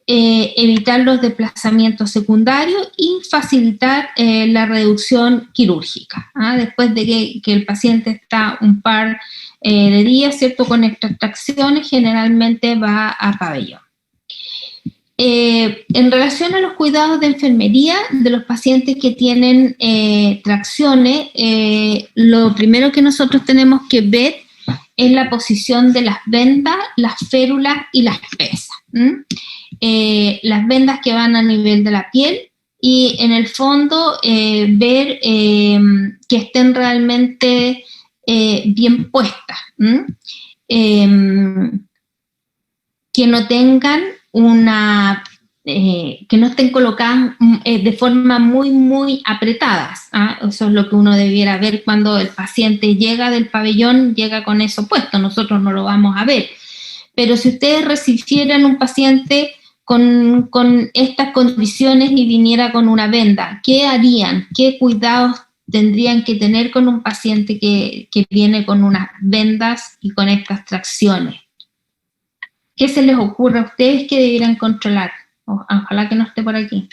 Evitar los desplazamientos secundarios y facilitar la reducción quirúrgica. Después de que el paciente está un par de días, ¿cierto?, con estas tracciones, generalmente va a pabellón. En relación a los cuidados de enfermería de los pacientes que tienen tracciones, lo primero que nosotros tenemos que ver es la posición de las vendas, las férulas y las pesas. Las vendas que van a nivel de la piel y en el fondo ver que estén realmente bien puestas, que no tengan que no estén colocadas de forma muy apretadas. Eso es lo que uno debiera ver cuando el paciente llega del pabellón, llega con eso puesto. Nosotros no lo vamos a ver. Pero si ustedes recibieran un paciente con estas condiciones y viniera con una venda, ¿qué harían? ¿Qué cuidados tendrían que tener con un paciente que viene con unas vendas y con estas tracciones? ¿Qué se les ocurre a ustedes que debieran controlar? Ojalá que no esté por aquí.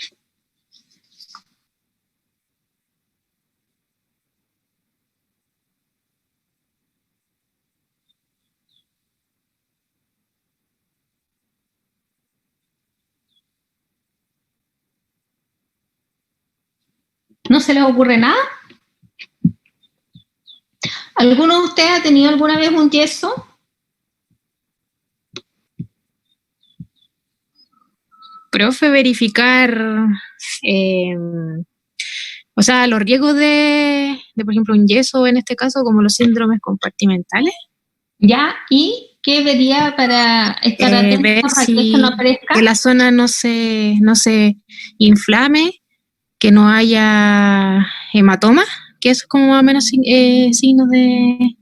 ¿No se les ocurre nada? ¿Alguno de ustedes ha tenido alguna vez un yeso? Profe, verificar, o sea, los riesgos de, por ejemplo, un yeso, en este caso, como los síndromes compartimentales. ¿Ya? ¿Y qué vería para estar atento ver para si que esto no aparezca? Que la zona no se inflame, que no haya hematoma, que eso es como más o menos signos de...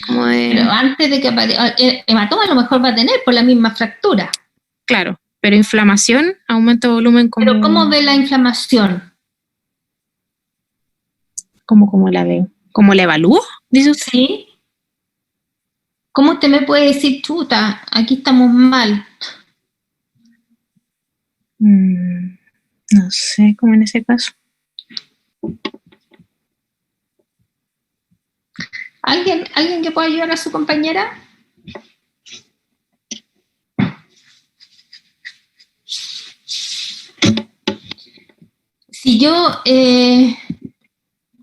Pero antes de que aparezca, hematoma a lo mejor va a tener por la misma fractura. Claro, pero inflamación, aumento de volumen como... ¿Pero cómo ve la inflamación? ¿Cómo la ve? ¿Cómo la evalúo? ¿Dice usted? Sí. ¿Cómo usted me puede decir, chuta, aquí estamos mal? No sé, como en ese caso. ¿Alguien que pueda ayudar a su compañera? Si yo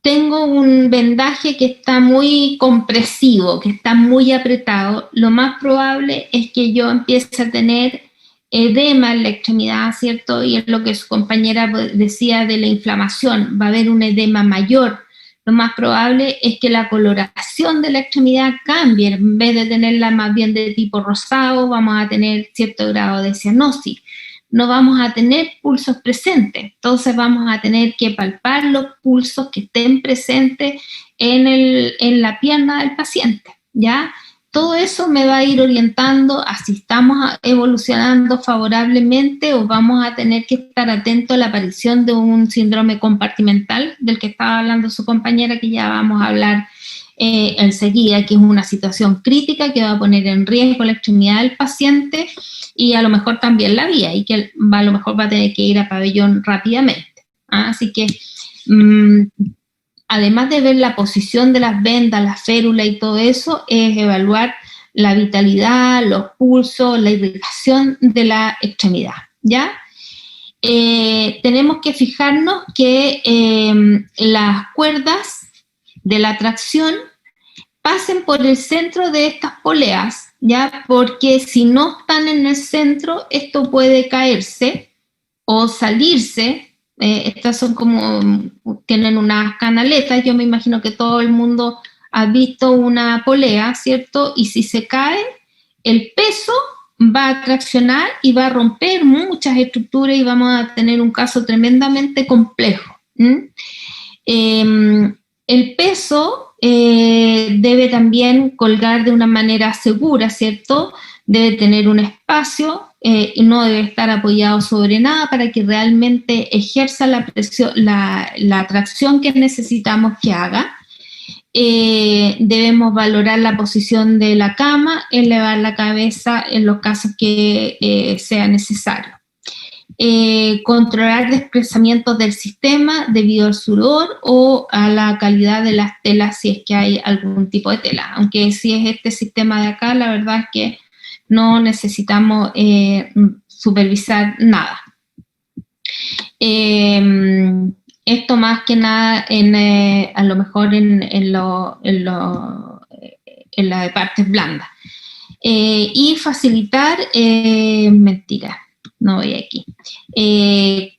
tengo un vendaje que está muy compresivo, que está muy apretado, lo más probable es que yo empiece a tener edema en la extremidad, ¿cierto? Y es lo que su compañera decía de la inflamación, va a haber un edema mayor. Lo más probable es que la coloración de la extremidad cambie. En vez de tenerla más bien de tipo rosado, vamos a tener cierto grado de cianosis. no vamos a tener pulsos presentes. Entonces vamos a tener que palpar los pulsos que estén presentes en la pierna del paciente, ¿ya? Todo eso me va a ir orientando a si estamos evolucionando favorablemente o vamos a tener que estar atentos a la aparición de un síndrome compartimental del que estaba hablando su compañera, que ya vamos a hablar enseguida, que es una situación crítica que va a poner en riesgo la extremidad del paciente y a lo mejor también la vía, y que a lo mejor va a tener que ir a pabellón rápidamente. Así que además de ver la posición de las vendas, la férula y todo eso, es evaluar la vitalidad, los pulsos, la irrigación de la extremidad, ¿ya? Tenemos que fijarnos que las cuerdas de la tracción pasen por el centro de estas poleas, ¿ya? Porque si no están en el centro, esto puede caerse o salirse. Estas son como, tienen unas canaletas, yo me imagino que todo el mundo ha visto una polea, ¿cierto? Y si se cae, el peso va a traccionar y va a romper muchas estructuras y vamos a tener un caso tremendamente complejo. El peso debe también colgar de una manera segura, ¿cierto? Debe tener un espacio y no debe estar apoyado sobre nada para que realmente ejerza la presión, la tracción que necesitamos que haga. Debemos valorar la posición de la cama, elevar la cabeza en los casos que sea necesario. Controlar desplazamientos del sistema debido al sudor o a la calidad de las telas si es que hay algún tipo de tela. Aunque si es este sistema de acá, la verdad es que no necesitamos supervisar nada. Esto más que nada a lo mejor en la de partes blandas. Y facilitar, mentira, no voy aquí. Y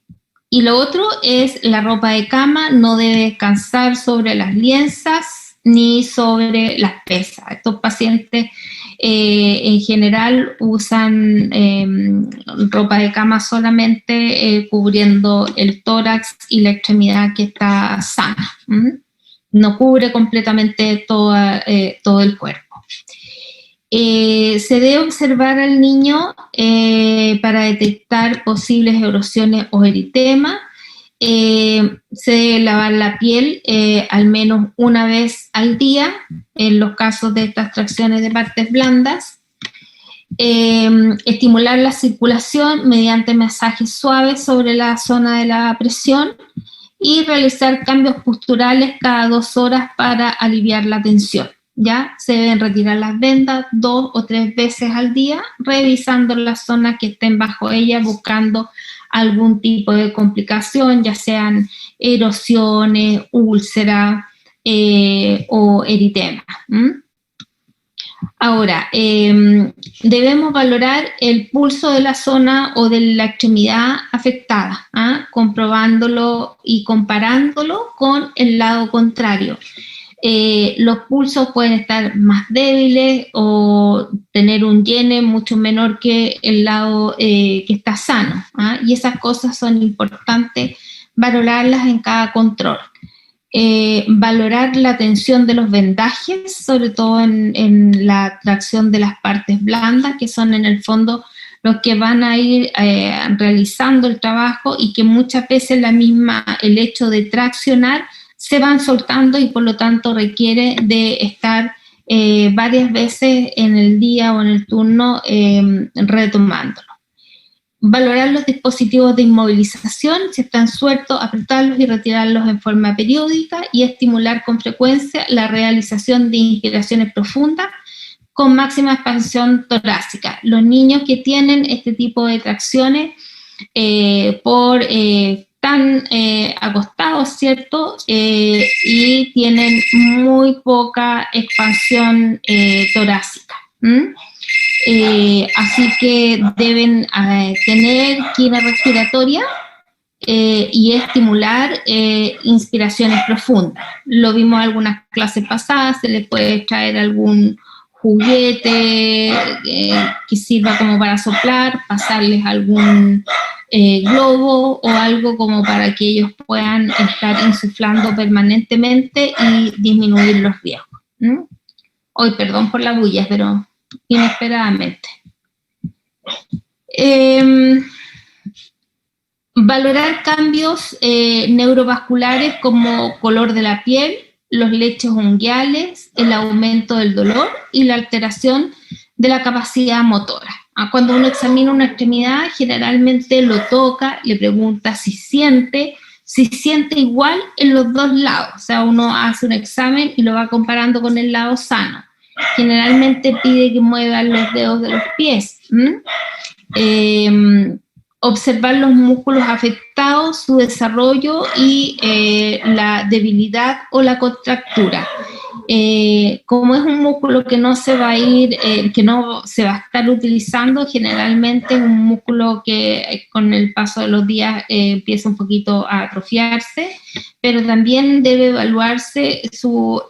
lo otro es la ropa de cama, no debe descansar sobre las lienzas ni sobre las pesas. Estos pacientes en general usan ropa de cama solamente cubriendo el tórax y la extremidad que está sana. No cubre completamente todo el cuerpo. Se debe observar al niño para detectar posibles erosiones o eritema. Se debe lavar la piel al menos una vez al día en los casos de estas tracciones de partes blandas. Estimular la circulación mediante masajes suaves sobre la zona de la presión y realizar cambios posturales cada 2 horas para aliviar la tensión. Ya se deben retirar las vendas 2 o 3 veces al día, revisando las zonas que estén bajo ellas, buscando algún tipo de complicación, ya sean erosiones, úlceras o eritema. Ahora, debemos valorar el pulso de la zona o de la extremidad afectada, comprobándolo y comparándolo con el lado contrario. Los pulsos pueden estar más débiles o tener un llene mucho menor que el lado que está sano, y esas cosas son importantes valorarlas en cada control. Valorar la tensión de los vendajes, sobre todo en la tracción de las partes blandas, que son en el fondo los que van a ir realizando el trabajo y que muchas veces el hecho de traccionar se van soltando y por lo tanto requiere de estar varias veces en el día o en el turno retomándolo. Valorar los dispositivos de inmovilización, si están sueltos, apretarlos y retirarlos en forma periódica y estimular con frecuencia la realización de inspiraciones profundas con máxima expansión torácica. Los niños que tienen este tipo de tracciones están acostados, ¿cierto? Y tienen muy poca expansión torácica. Así que deben tener quina respiratoria y estimular inspiraciones profundas. Lo vimos en algunas clases pasadas, se les puede traer algún juguete que sirva como para soplar, pasarles algún globo o algo como para que ellos puedan estar insuflando permanentemente y disminuir los riesgos. Hoy, perdón por la bulla, pero inesperadamente. Valorar cambios neurovasculares como color de la piel, los lechos unguiales, el aumento del dolor y la alteración de la capacidad motora. Cuando uno examina una extremidad, generalmente lo toca, le pregunta si siente igual en los dos lados. O sea, uno hace un examen y lo va comparando con el lado sano. Generalmente pide que muevan los dedos de los pies. Observar los músculos afectados, su desarrollo y la debilidad o la contractura. Como es un músculo que no se va a ir, que no se va a estar utilizando, generalmente es un músculo que con el paso de los días empieza un poquito a atrofiarse, pero también debe evaluarse su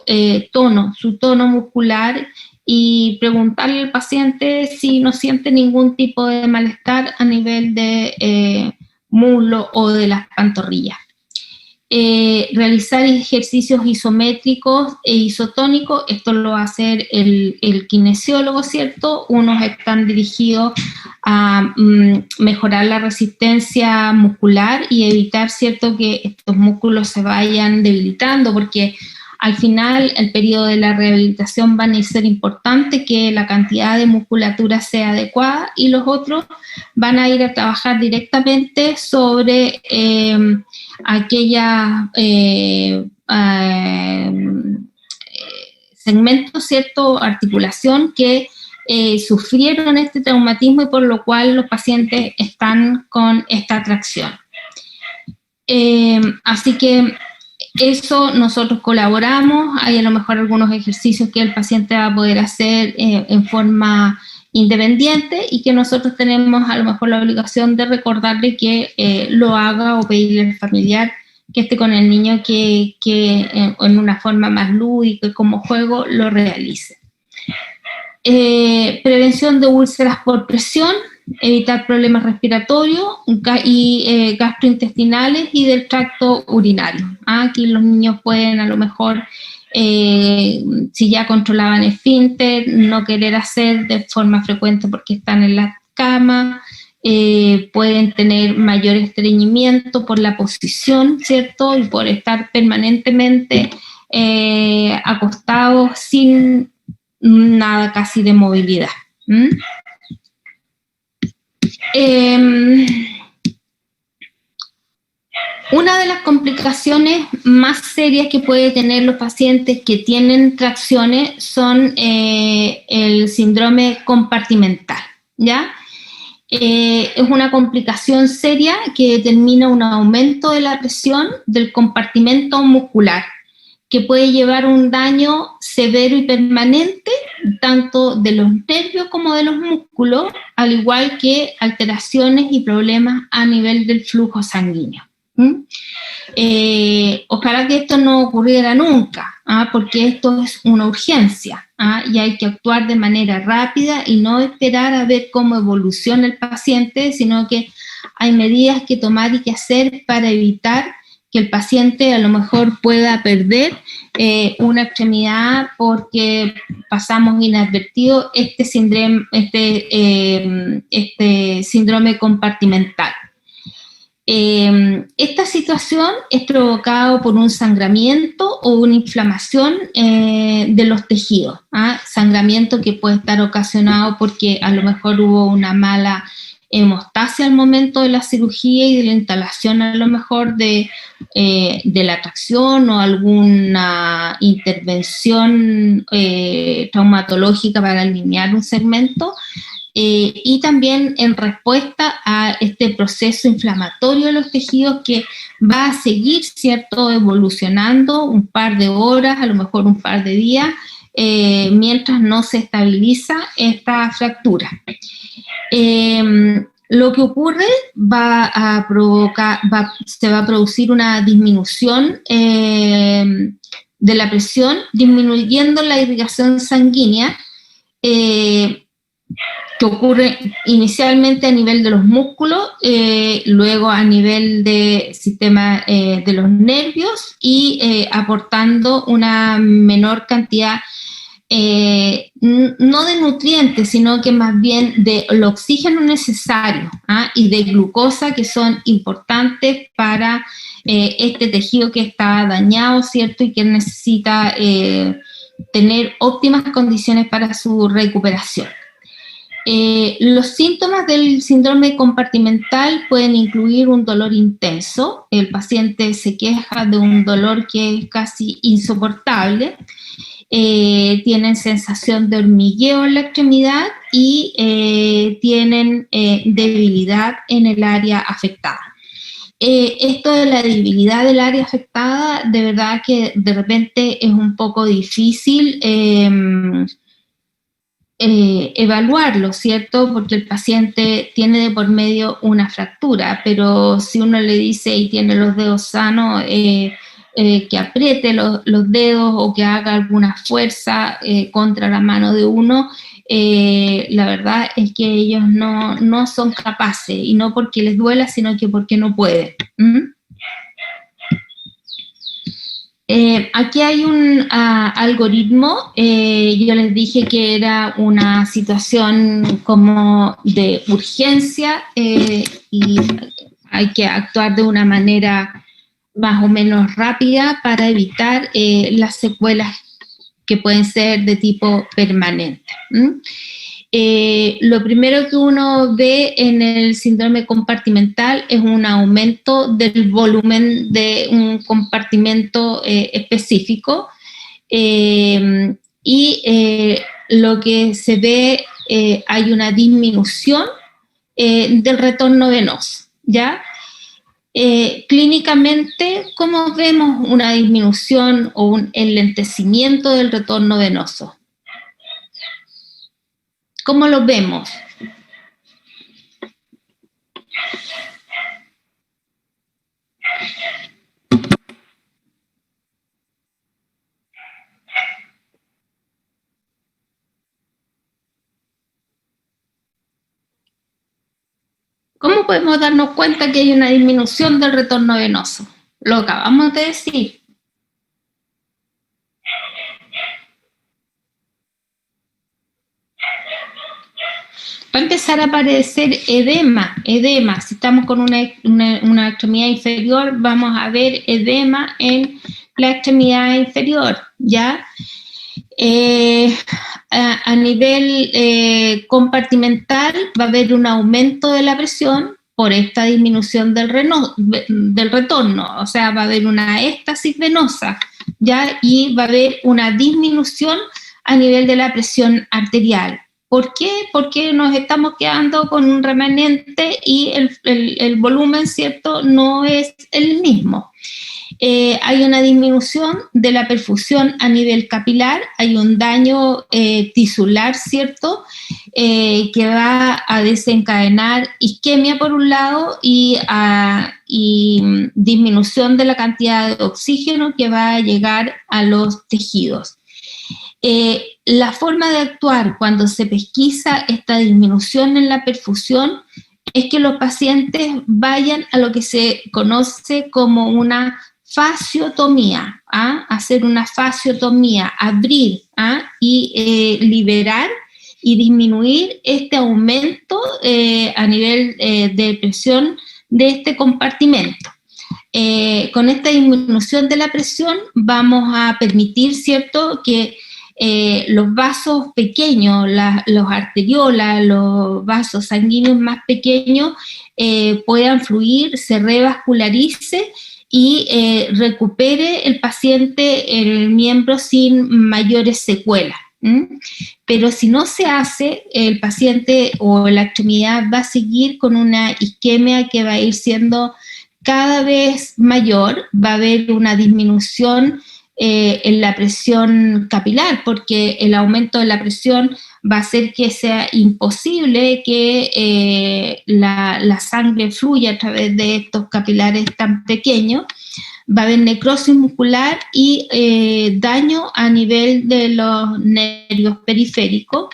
tono muscular y preguntarle al paciente si no siente ningún tipo de malestar a nivel de muslo o de las pantorrillas. Realizar ejercicios isométricos e isotónicos, esto lo va a hacer el kinesiólogo, ¿cierto? Unos están dirigidos a mejorar la resistencia muscular y evitar, ¿cierto?, que estos músculos se vayan debilitando, porque al final, el periodo de la rehabilitación va a ser importante que la cantidad de musculatura sea adecuada, y los otros van a ir a trabajar directamente sobre aquellos segmentos, ¿cierto?, articulación que sufrieron este traumatismo y por lo cual los pacientes están con esta tracción. Así que eso nosotros colaboramos, hay a lo mejor algunos ejercicios que el paciente va a poder hacer en forma independiente y que nosotros tenemos a lo mejor la obligación de recordarle que lo haga o pedirle al familiar que esté con el niño que en una forma más lúdica y como juego lo realice. Prevención de úlceras por presión, evitar problemas respiratorios y gastrointestinales y del tracto urinario. Aquí los niños pueden a lo mejor, si ya controlaban esfínter, no querer hacer de forma frecuente porque están en la cama, pueden tener mayor estreñimiento por la posición, ¿cierto? Y por estar permanentemente acostados sin nada casi de movilidad. Una de las complicaciones más serias que pueden tener los pacientes que tienen tracciones son el síndrome compartimental, ¿ya? Es una complicación seria que determina un aumento de la presión del compartimento muscular, que puede llevar un daño severo y permanente, tanto de los nervios como de los músculos, al igual que alteraciones y problemas a nivel del flujo sanguíneo. Ojalá que esto no ocurriera nunca, porque esto es una urgencia, y hay que actuar de manera rápida y no esperar a ver cómo evoluciona el paciente, sino que hay medidas que tomar y que hacer para evitar que el paciente a lo mejor pueda perder una extremidad porque pasamos inadvertido este síndrome compartimental. Esta situación es provocada por un sangramiento o una inflamación de los tejidos, sangramiento que puede estar ocasionado porque a lo mejor hubo una mala hemostasia al momento de la cirugía y de la instalación a lo mejor de la tracción o alguna intervención traumatológica para alinear un segmento, y también en respuesta a este proceso inflamatorio de los tejidos que va a seguir, ¿cierto?, evolucionando un par de horas, a lo mejor un par de días, mientras no se estabiliza esta fractura. Lo que ocurre se va a producir una disminución de la presión, disminuyendo la irrigación sanguínea, que ocurre inicialmente a nivel de los músculos, luego a nivel del sistema de los nervios y aportando una menor cantidad, no de nutrientes, sino que más bien de el oxígeno necesario y de glucosa, que son importantes para este tejido que está dañado, ¿cierto? Y que necesita tener óptimas condiciones para su recuperación. Los síntomas del síndrome compartimental pueden incluir un dolor intenso. El paciente se queja de un dolor que es casi insoportable. Tienen sensación de hormigueo en la extremidad y tienen debilidad en el área afectada. Esto de la debilidad del área afectada, de verdad que de repente es un poco difícil evaluarlo, ¿cierto? Porque el paciente tiene de por medio una fractura, pero si uno le dice y tiene los dedos sanos, que apriete los dedos o que haga alguna fuerza contra la mano de uno, la verdad es que ellos no son capaces, y no porque les duela, sino que porque no pueden. Aquí hay un algoritmo. Yo les dije que era una situación como de urgencia y hay que actuar de una manera más o menos rápida para evitar las secuelas que pueden ser de tipo permanente. Lo primero que uno ve en el síndrome compartimental es un aumento del volumen de un compartimento específico y lo que se ve, hay una disminución del retorno venoso, ¿ya? Clínicamente, ¿cómo vemos una disminución o un enlentecimiento del retorno venoso? ¿Cómo lo vemos? ¿Cómo podemos darnos cuenta que hay una disminución del retorno venoso? Lo acabamos de decir. Va a empezar a aparecer edema. Si estamos con una extremidad inferior, vamos a ver edema en la extremidad inferior, ¿ya? A nivel compartimental va a haber un aumento de la presión por esta disminución del retorno, o sea, va a haber una éstasis venosa, ¿ya? Y va a haber una disminución a nivel de la presión arterial. ¿Por qué? Porque nos estamos quedando con un remanente y el volumen, ¿cierto?, no es el mismo. Hay una disminución de la perfusión a nivel capilar, hay un daño tisular, ¿cierto?, que va a desencadenar isquemia por un lado y disminución de la cantidad de oxígeno que va a llegar a los tejidos. La forma de actuar cuando se pesquisa esta disminución en la perfusión es que los pacientes vayan a lo que se conoce como una fasciotomía, hacer una fasciotomía, abrir y liberar y disminuir este aumento a nivel de presión de este compartimento. Con esta disminución de la presión vamos a permitir, ¿cierto?, que los vasos pequeños, los arteriolas, los vasos sanguíneos más pequeños puedan fluir, se revascularice y recupere el paciente el miembro sin mayores secuelas. Pero si no se hace, el paciente o la extremidad va a seguir con una isquemia que va a ir siendo cada vez mayor, va a haber una disminución en la presión capilar, porque el aumento de la presión va a hacer que sea imposible que la sangre fluya a través de estos capilares tan pequeños. Va a haber necrosis muscular y daño a nivel de los nervios periféricos,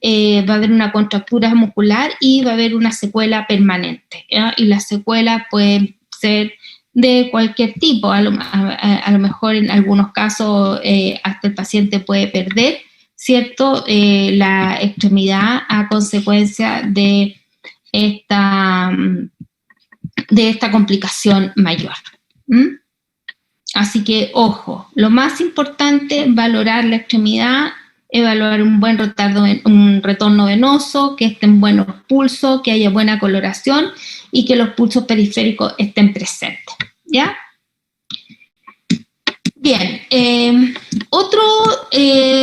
va a haber una contractura muscular y va a haber una secuela permanente, ¿ya? Y las secuelas pueden ser de cualquier tipo, a lo mejor en algunos casos hasta el paciente puede perder, ¿cierto? La extremidad a consecuencia de esta complicación mayor. Así que, ojo, lo más importante, valorar la extremidad, evaluar un buen retorno venoso, que estén buenos pulsos, que haya buena coloración y que los pulsos periféricos estén presentes, ¿ya? Bien, otra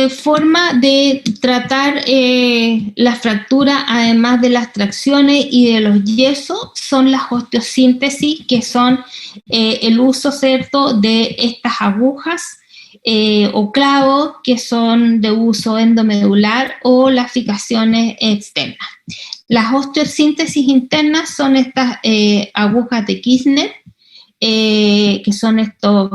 forma de tratar la fractura, además de las tracciones y de los yesos, son las osteosíntesis, que son el uso, ¿cierto?, de estas agujas o clavos que son de uso endomedular, o las fijaciones externas. Las osteosíntesis internas son estas agujas de Kirchner, que son estos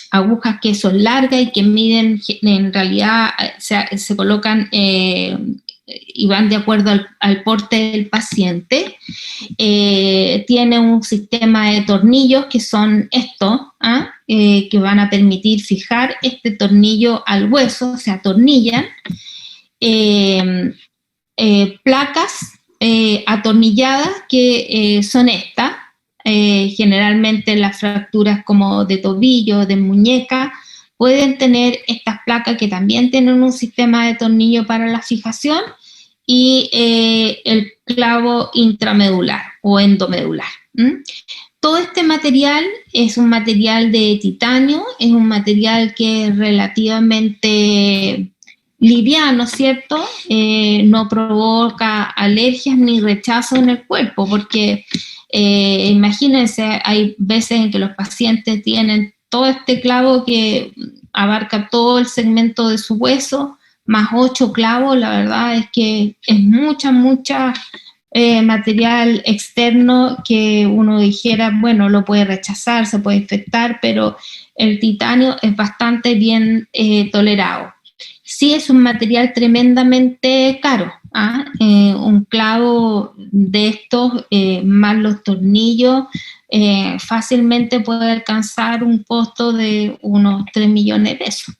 agujas que son largas y que miden, en realidad se colocan y van de acuerdo al porte del paciente. Tiene un sistema de tornillos que son estos, que van a permitir fijar este tornillo al hueso, se atornillan. Placas atornilladas que son estas. Generalmente las fracturas como de tobillo, de muñeca, pueden tener estas placas que también tienen un sistema de tornillo para la fijación, y el clavo intramedular o endomedular. Todo este material es un material de titanio, es un material que es relativamente liviano, ¿cierto? No provoca alergias ni rechazo en el cuerpo, porque imagínense, hay veces en que los pacientes tienen todo este clavo que abarca todo el segmento de su hueso, más 8 clavos. La verdad es que es mucha material externo que uno dijera, bueno, lo puede rechazar, se puede infectar, pero el titanio es bastante bien tolerado. Sí, es un material tremendamente caro. Un clavo de estos, más los tornillos, fácilmente puede alcanzar un costo de unos 3 millones de pesos.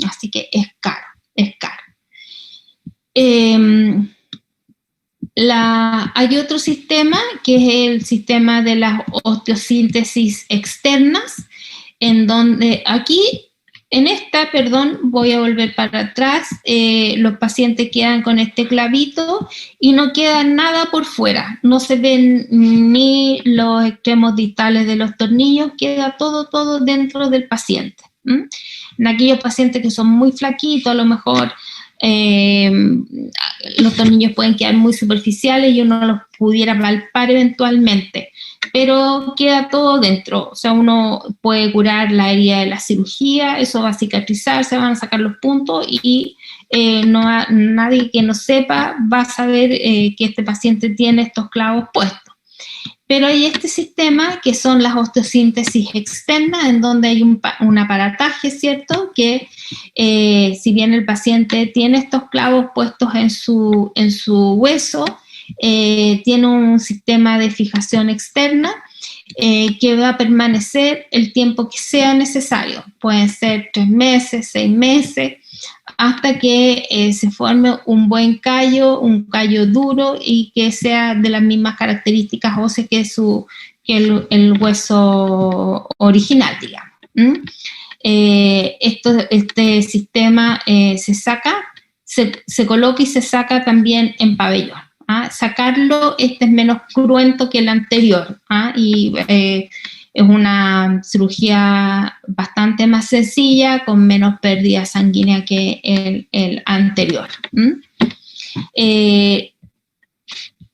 Así que es caro, es caro. Hay otro sistema, que es el sistema de las osteosíntesis externas, en donde aquí, voy a volver para atrás, los pacientes quedan con este clavito y no queda nada por fuera, no se ven ni los extremos distales de los tornillos, queda todo dentro del paciente. En aquellos pacientes que son muy flaquitos, a lo mejor los tornillos pueden quedar muy superficiales y uno los pudiera palpar eventualmente, pero queda todo dentro. O sea, uno puede curar la herida de la cirugía, eso va a cicatrizar, se van a sacar los puntos y nadie que no sepa va a saber que este paciente tiene estos clavos puestos. Pero hay este sistema que son las osteosíntesis externas, en donde hay un aparataje, ¿cierto? Que si bien el paciente tiene estos clavos puestos en su hueso, tiene un sistema de fijación externa que va a permanecer el tiempo que sea necesario. Pueden ser 3 meses, 6 meses, hasta que se forme un buen callo, un callo duro y que sea de las mismas características óseas que el hueso original, digamos. Este sistema se coloca y se saca también en pabellón. Sacarlo, es menos cruento que el anterior, y es una cirugía bastante más sencilla, con menos pérdida sanguínea que el anterior.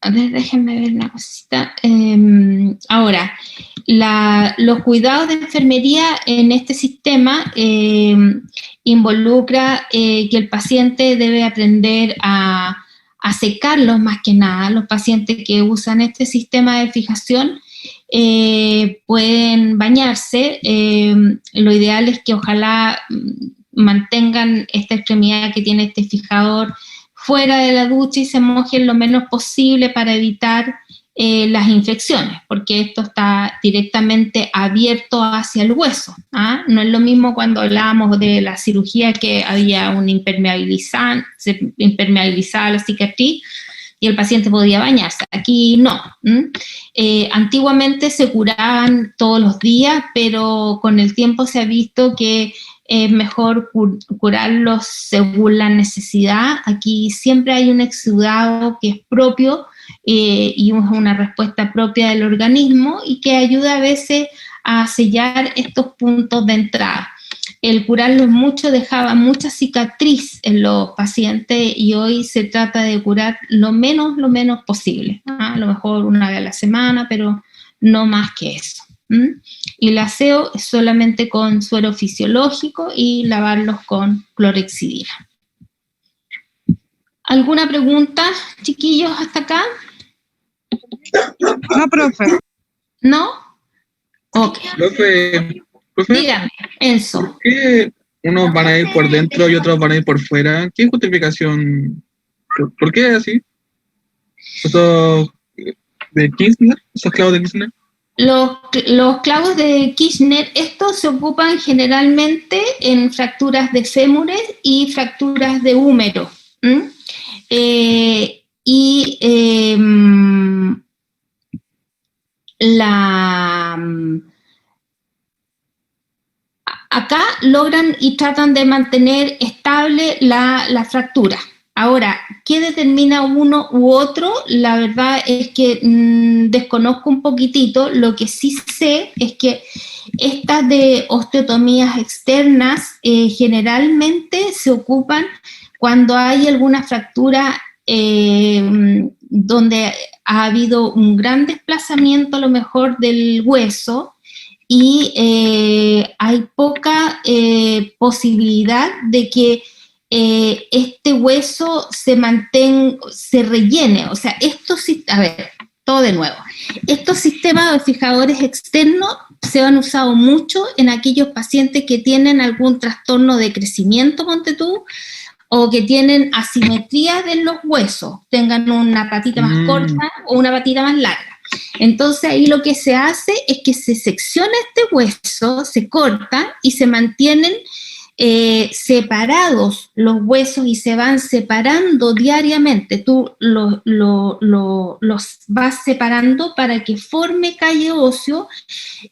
A ver, déjenme ver una cosita. Ahora, los cuidados de enfermería en este sistema involucra que el paciente debe aprender a secarlos, más que nada. Los pacientes que usan este sistema de fijación pueden bañarse. Lo ideal es que ojalá mantengan esta extremidad que tiene este fijador fuera de la ducha y se mojen lo menos posible para evitar las infecciones, porque esto está directamente abierto hacia el hueso. No es lo mismo cuando hablábamos de la cirugía que había un se impermeabilizaba la cicatriz y el paciente podía bañarse. Aquí no. Antiguamente se curaban todos los días, pero con el tiempo se ha visto que es mejor curarlos según la necesidad. Aquí siempre hay un exudado que es propio y es una respuesta propia del organismo y que ayuda a veces a sellar estos puntos de entrada. El curarlos mucho dejaba mucha cicatriz en los pacientes y hoy se trata de curar lo menos posible. A lo mejor una vez a la semana, pero no más que eso. Y el aseo es solamente con suero fisiológico y lavarlos con clorhexidina. ¿Alguna pregunta, chiquillos, hasta acá? No, profe. ¿No? Ok. Profe, Dígame, Enzo. ¿por qué unos van a ir por dentro y otros van a ir por fuera? ¿Qué justificación? ¿Por qué es así? ¿Esos de Kirchner? ¿Esos clavos de Kirchner? Los clavos de Kirchner, estos se ocupan generalmente en fracturas de fémures y fracturas de húmero. Acá logran y tratan de mantener estable la fractura. Ahora, ¿qué determina uno u otro? La verdad es que desconozco un poquitito. Lo que sí sé es que estas de osteotomías externas generalmente se ocupan cuando hay alguna fractura donde ha habido un gran desplazamiento a lo mejor del hueso y hay poca posibilidad de que este hueso se rellene. O sea, todo de nuevo. Estos sistemas de fijadores externos se han usado mucho en aquellos pacientes que tienen algún trastorno de crecimiento, ponte tú, o que tienen asimetría de los huesos, tengan una patita más corta o una patita más larga. Entonces ahí lo que se hace es que se secciona este hueso, se corta y se mantienen separados los huesos y se van separando diariamente. Tú los vas separando para que forme callo óseo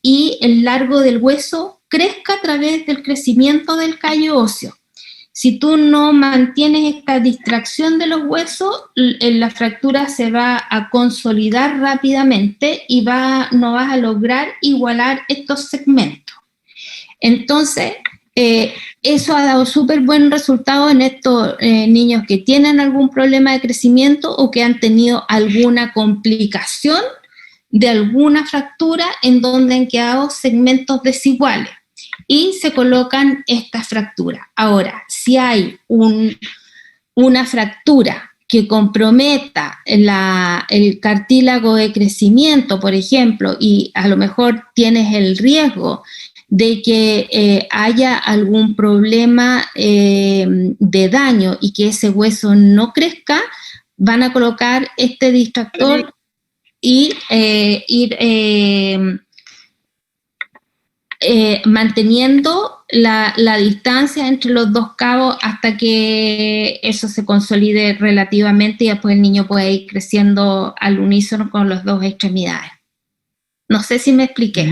y el largo del hueso crezca a través del crecimiento del callo óseo. Si tú no mantienes esta distracción de los huesos, la fractura se va a consolidar rápidamente y no vas a lograr igualar estos segmentos. Entonces, eso ha dado súper buen resultado en estos niños que tienen algún problema de crecimiento o que han tenido alguna complicación de alguna fractura en donde han quedado segmentos desiguales. Y se colocan estas fracturas. Ahora, si hay una fractura que comprometa el cartílago de crecimiento, por ejemplo, y a lo mejor tienes el riesgo de que haya algún problema de daño y que ese hueso no crezca, van a colocar este distractor y ir manteniendo la distancia entre los dos cabos hasta que eso se consolide relativamente y después el niño puede ir creciendo al unísono con las dos extremidades. No sé si me expliqué.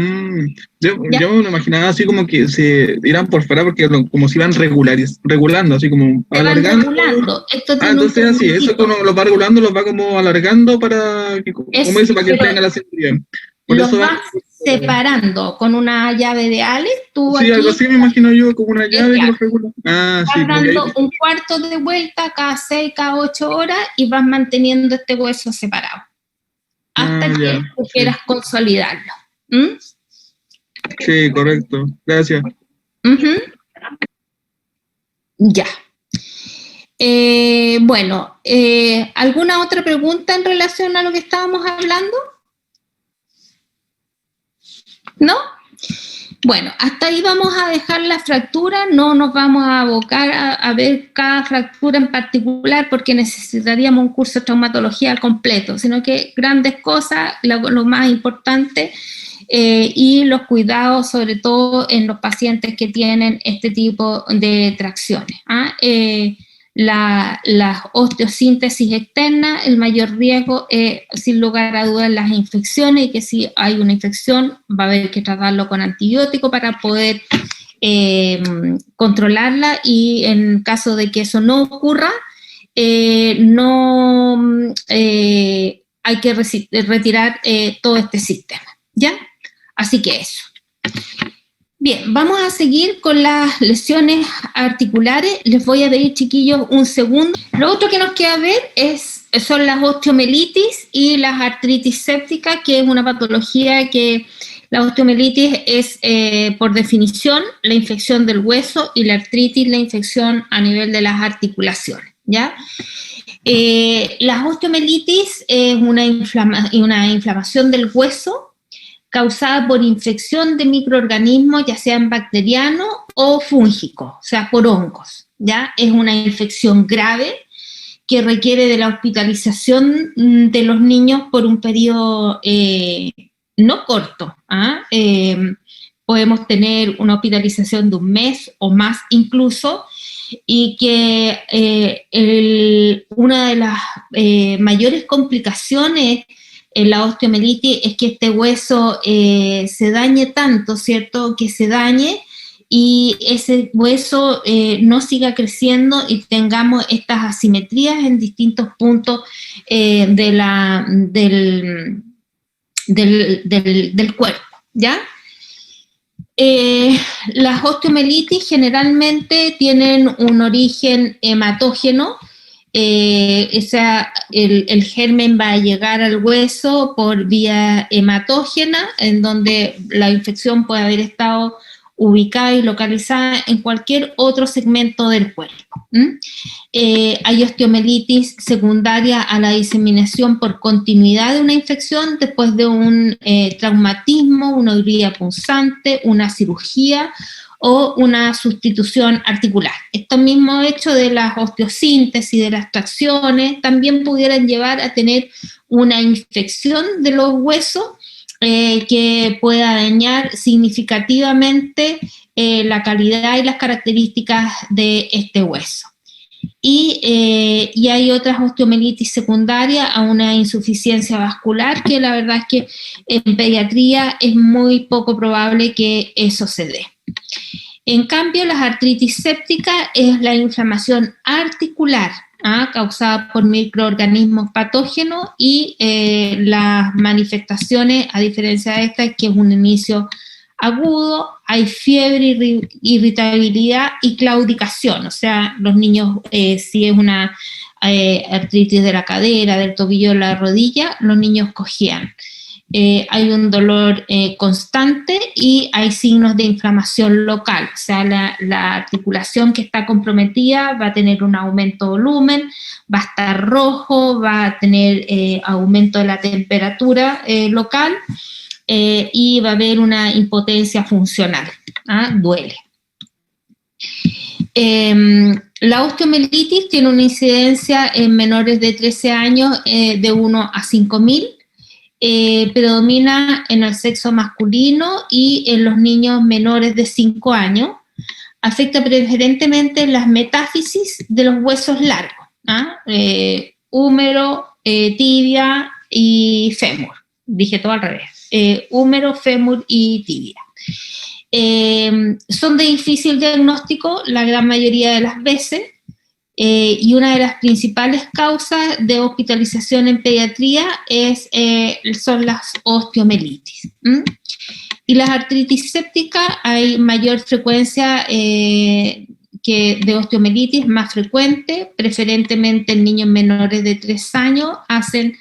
Yo me imaginaba así como que se irán por fuera porque como si iban regulando, así como alargando. Regulando. Entonces así, eso como los va regulando, los va como alargando para que, como dice, para que tenga la cintura. Por los eso vas separando con una llave de Alex. Sí, algo así me imagino yo, como una llave que los regula. Vas dando un cuarto de vuelta cada 6, cada 8 horas y vas manteniendo este hueso separado hasta que tú quieras consolidarlo. Sí, correcto. Gracias. Ya. Bueno, ¿alguna otra pregunta en relación a lo que estábamos hablando? ¿No? Bueno, hasta ahí vamos a dejar la fractura, no nos vamos a abocar a ver cada fractura en particular porque necesitaríamos un curso de traumatología completo, sino que grandes cosas, lo más importante, y los cuidados sobre todo en los pacientes que tienen este tipo de tracciones. La osteosíntesis externa, el mayor riesgo es sin lugar a dudas las infecciones, y que si hay una infección va a haber que tratarlo con antibiótico para poder controlarla, y en caso de que eso no ocurra, hay que retirar todo este sistema, ¿ya? Así que eso. Bien, vamos a seguir con las lesiones articulares. Les voy a pedir, chiquillos, un segundo. Lo otro que nos queda ver son las osteomelitis y las artritis sépticas, que es una patología que la osteomelitis es, por definición, la infección del hueso, y la artritis, la infección a nivel de las articulaciones, ¿ya? Las osteomelitis es una inflamación del hueso causada por infección de microorganismos, ya sean bacterianos o fúngicos, o sea, por hongos, ¿ya? Es una infección grave que requiere de la hospitalización de los niños por un periodo no corto. Podemos tener una hospitalización de un mes o más incluso, y que una de las mayores complicaciones en la osteomelitis es que este hueso se dañe tanto, ¿cierto? Que se dañe y ese hueso no siga creciendo y tengamos estas asimetrías en distintos puntos del cuerpo, ¿ya? Las osteomelitis generalmente tienen un origen hematógeno. O sea, el germen va a llegar al hueso por vía hematógena, en donde la infección puede haber estado ubicada y localizada en cualquier otro segmento del cuerpo. Hay osteomelitis secundaria a la diseminación por continuidad de una infección después de un traumatismo, una urina punzante, una cirugía o una sustitución articular. Estos mismos hechos de las osteosíntesis y de las tracciones también pudieran llevar a tener una infección de los huesos que pueda dañar significativamente la calidad y las características de este hueso. Y hay otras osteomelitis secundarias a una insuficiencia vascular, que la verdad es que en pediatría es muy poco probable que eso se dé. En cambio, las artritis sépticas es la inflamación articular causada por microorganismos patógenos, y las manifestaciones, a diferencia de esta, es que es un inicio agudo, hay fiebre, irritabilidad y claudicación. O sea, los niños, si es una artritis de la cadera, del tobillo, de la rodilla, los niños cojean. Hay un dolor constante y hay signos de inflamación local. O sea, la articulación que está comprometida va a tener un aumento de volumen, va a estar rojo, va a tener aumento de la temperatura local, y va a haber una impotencia funcional. Duele. La osteomelitis tiene una incidencia en menores de 13 años de 1 a 5.000. Predomina en el sexo masculino y en los niños menores de 5 años. Afecta preferentemente las metáfisis de los huesos largos, húmero, tibia y fémur. Dije todo al revés. Húmero, fémur y tibia. Son de difícil diagnóstico la gran mayoría de las veces, y una de las principales causas de hospitalización en pediatría son las osteomelitis. Y las artritis sépticas hay mayor frecuencia que de osteomelitis, más frecuente, preferentemente en niños menores de 3 años hacen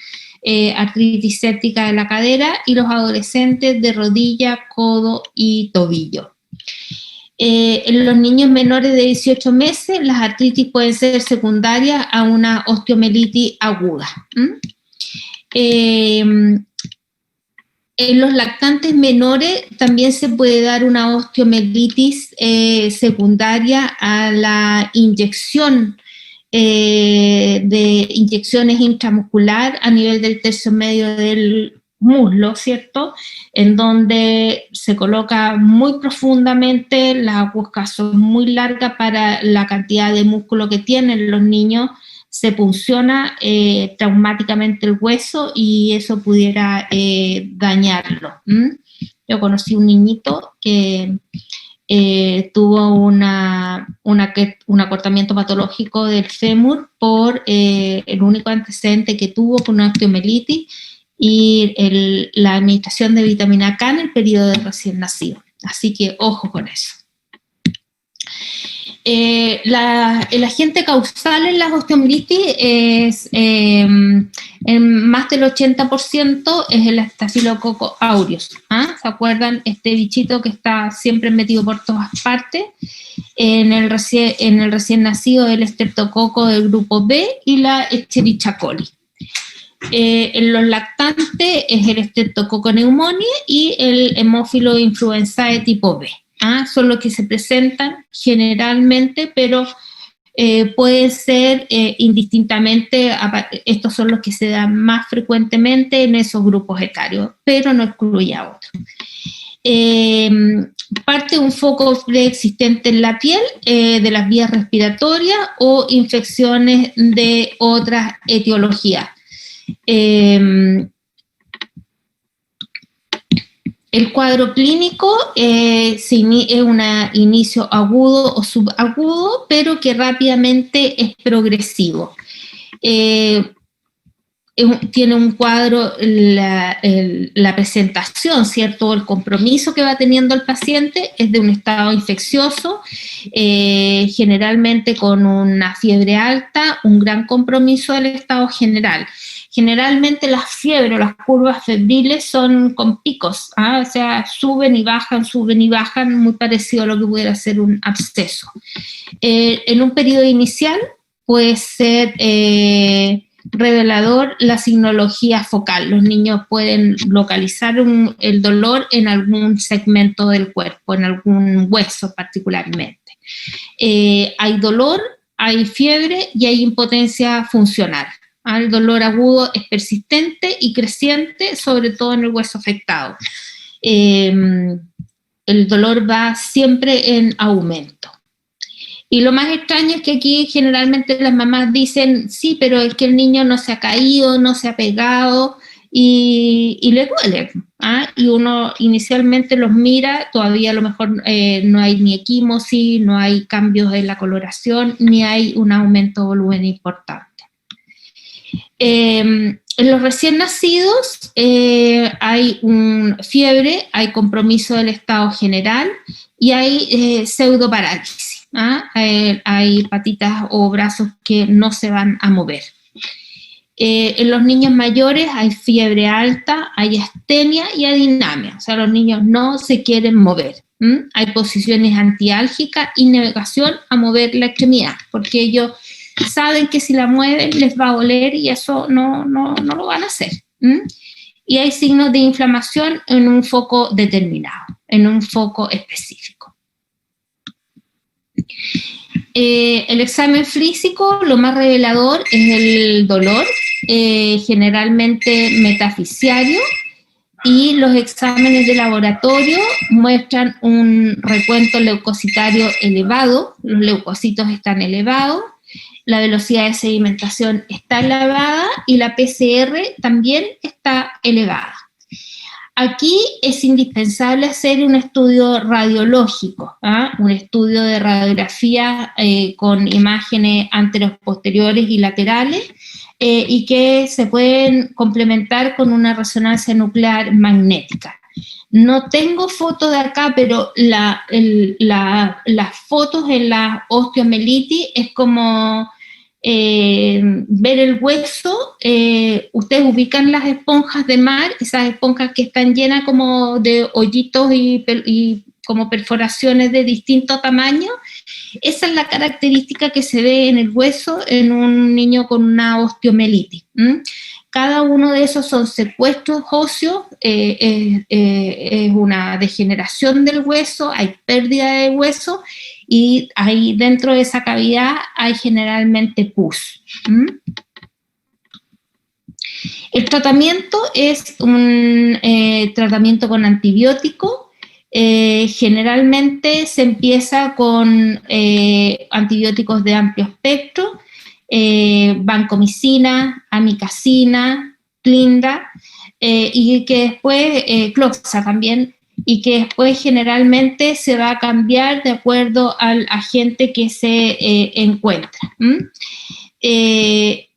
artritis séptica de la cadera, y los adolescentes de rodilla, codo y tobillo. En los niños menores de 18 meses, las artritis pueden ser secundarias a una osteomelitis aguda. En los lactantes menores también se puede dar una osteomielitis secundaria a la inyección de inyecciones intramuscular a nivel del tercio medio del muslo, ¿cierto? En donde se coloca muy profundamente, las agujas son muy largas para la cantidad de músculo que tienen los niños, se punciona traumáticamente el hueso y eso pudiera dañarlo. Yo conocí un niñito que tuvo un acortamiento patológico del fémur por el único antecedente que tuvo por una osteomielitis y la administración de vitamina K en el periodo de recién nacido. Así que ojo con eso. El agente causal en las osteomielitis es, en más del 80% es el Staphylococcus aureus. ¿Se acuerdan? Este bichito que está siempre metido por todas partes. En el recién nacido el Streptococo del grupo B y la Escherichia coli. En los lactantes es el Streptococcus pneumoniae y el Haemophilus influenzae tipo B. Son los que se presentan generalmente, pero pueden ser indistintamente, estos son los que se dan más frecuentemente en esos grupos etarios, pero no excluye a otros. Parte de un foco preexistente en la piel, de las vías respiratorias o infecciones de otras etiologías. El cuadro clínico es un inicio agudo o subagudo, pero que rápidamente es progresivo. Tiene un cuadro, la presentación, ¿cierto? El compromiso que va teniendo el paciente es de un estado infeccioso, generalmente con una fiebre alta, un gran compromiso del estado general. Generalmente las fiebres o las curvas febriles son con picos, o sea, suben y bajan, muy parecido a lo que pudiera ser un absceso. En un periodo inicial puede ser revelador la signología focal. Los niños pueden localizar el dolor en algún segmento del cuerpo, en algún hueso particularmente. Hay dolor, hay fiebre y hay impotencia funcional. El dolor agudo es persistente y creciente, sobre todo en el hueso afectado. El dolor va siempre en aumento. Y lo más extraño es que aquí generalmente las mamás dicen, sí, pero es que el niño no se ha caído, no se ha pegado y le duele. Y uno inicialmente los mira, todavía a lo mejor no hay ni equimosis, no hay cambios en la coloración, ni hay un aumento de volumen importante. En los recién nacidos hay fiebre, hay compromiso del estado general y hay pseudoparálisis. Hay patitas o brazos que no se van a mover. En los niños mayores hay fiebre alta, hay astenia y adinamia, o sea, los niños no se quieren mover. Hay posiciones antiálgicas y negación a mover la extremidad, porque ellos saben que si la mueven les va a doler y eso no lo van a hacer. Y hay signos de inflamación en un foco determinado, en un foco específico. El examen físico, lo más revelador es el dolor, generalmente metafisiario, y los exámenes de laboratorio muestran un recuento leucocitario elevado, los leucocitos están elevados, la velocidad de sedimentación está elevada y la PCR también está elevada. Aquí es indispensable hacer un estudio radiológico, un estudio de radiografía con imágenes anteriores, posteriores y laterales, y que se pueden complementar con una resonancia nuclear magnética. No tengo fotos de acá, pero las fotos en la osteomielitis es como ver el hueso. Ustedes ubican las esponjas de mar, esas esponjas que están llenas como de hoyitos y como perforaciones de distinto tamaño. Esa es la característica que se ve en el hueso en un niño con una osteomielitis. Cada uno de esos son secuestros óseos, es una degeneración del hueso, hay pérdida de hueso y ahí dentro de esa cavidad hay generalmente pus. El tratamiento es un tratamiento con antibiótico. Generalmente se empieza con antibióticos de amplio espectro, vancomicina, amicacina, clinda, y que después, cloxa también, y que después generalmente se va a cambiar de acuerdo al agente que se encuentra.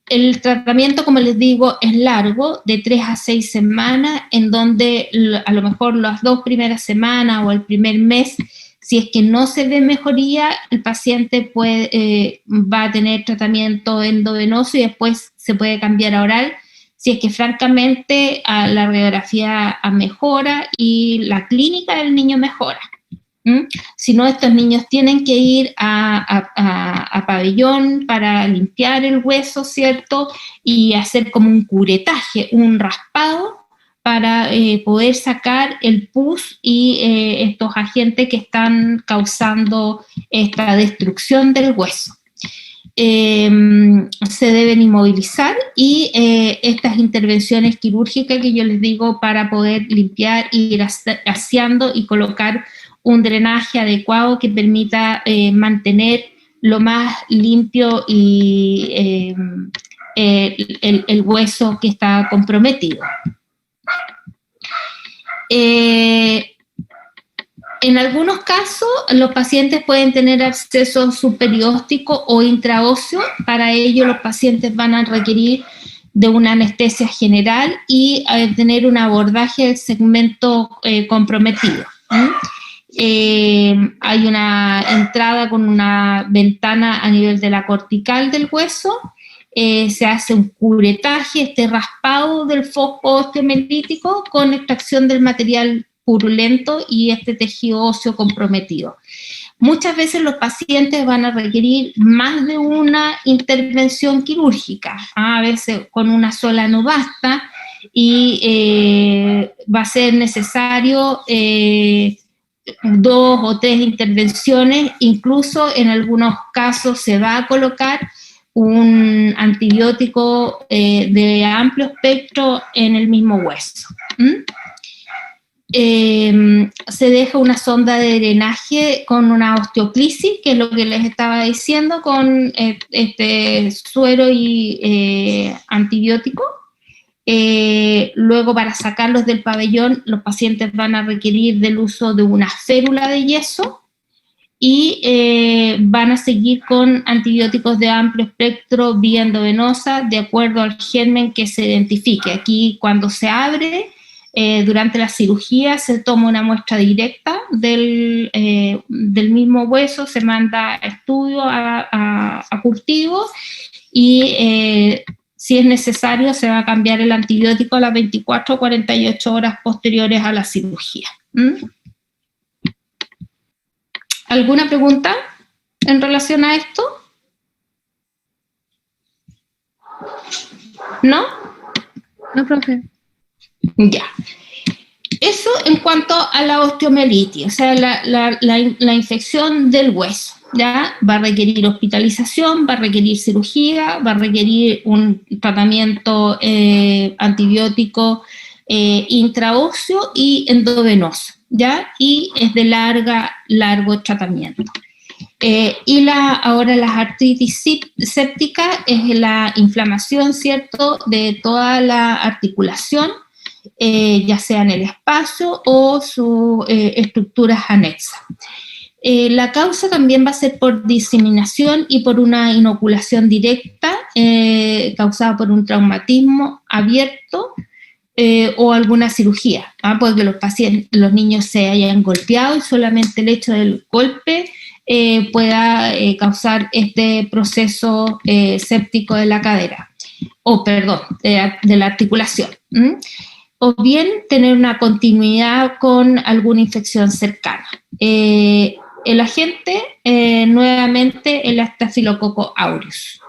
El tratamiento, como les digo, es largo, de 3 a 6 semanas, en donde a lo mejor las 2 primeras semanas o el primer mes, si es que no se ve mejoría, el paciente va a tener tratamiento endovenoso y después se puede cambiar a oral, si es que francamente la radiografía mejora y la clínica del niño mejora. Si no, estos niños tienen que ir a pabellón para limpiar el hueso, ¿cierto? Y hacer como un curetaje, un raspado para poder sacar el pus y estos agentes que están causando esta destrucción del hueso. Se deben inmovilizar y estas intervenciones quirúrgicas que yo les digo para poder limpiar, ir aseando y colocar un drenaje adecuado que permita mantener lo más limpio y el hueso que está comprometido. En algunos casos, los pacientes pueden tener absceso subperióstico o intraóseo. Para ello, los pacientes van a requerir de una anestesia general y tener un abordaje del segmento comprometido. Hay una entrada con una ventana a nivel de la cortical del hueso, se hace un curetaje, raspado del fosco osteomelítico con extracción del material purulento y tejido óseo comprometido. Muchas veces los pacientes van a requerir más de una intervención quirúrgica, a veces con una sola no basta y va a ser necesario 2 o 3 intervenciones, incluso en algunos casos se va a colocar un antibiótico de amplio espectro en el mismo hueso. Se deja una sonda de drenaje con una osteoclisis, que es lo que les estaba diciendo, con suero y antibiótico. Luego, para sacarlos del pabellón, los pacientes van a requerir del uso de una férula de yeso y van a seguir con antibióticos de amplio espectro vía endovenosa de acuerdo al germen que se identifique. Aquí, cuando se abre, durante la cirugía se toma una muestra directa del mismo hueso, se manda a estudio, a cultivo y si es necesario se va a cambiar el antibiótico a las 24 o 48 horas posteriores a la cirugía. ¿Alguna pregunta en relación a esto? ¿No? No, profe. Ya. Eso en cuanto a la osteomelitis, o sea, la infección del hueso, ¿ya? Va a requerir hospitalización, va a requerir cirugía, va a requerir un tratamiento antibiótico intraóseo y endovenoso, ¿ya? Y es de largo tratamiento. Y ahora las artritis séptica es la inflamación, ¿cierto?, de toda la articulación, ya sea en el espacio o sus estructuras anexas. La causa también va a ser por diseminación y por una inoculación directa causada por un traumatismo abierto o alguna cirugía, porque los niños se hayan golpeado y solamente el hecho del golpe pueda causar este proceso séptico de la cadera, de la articulación. O bien tener una continuidad con alguna infección cercana. El agente, nuevamente, el Staphylococcus aureus.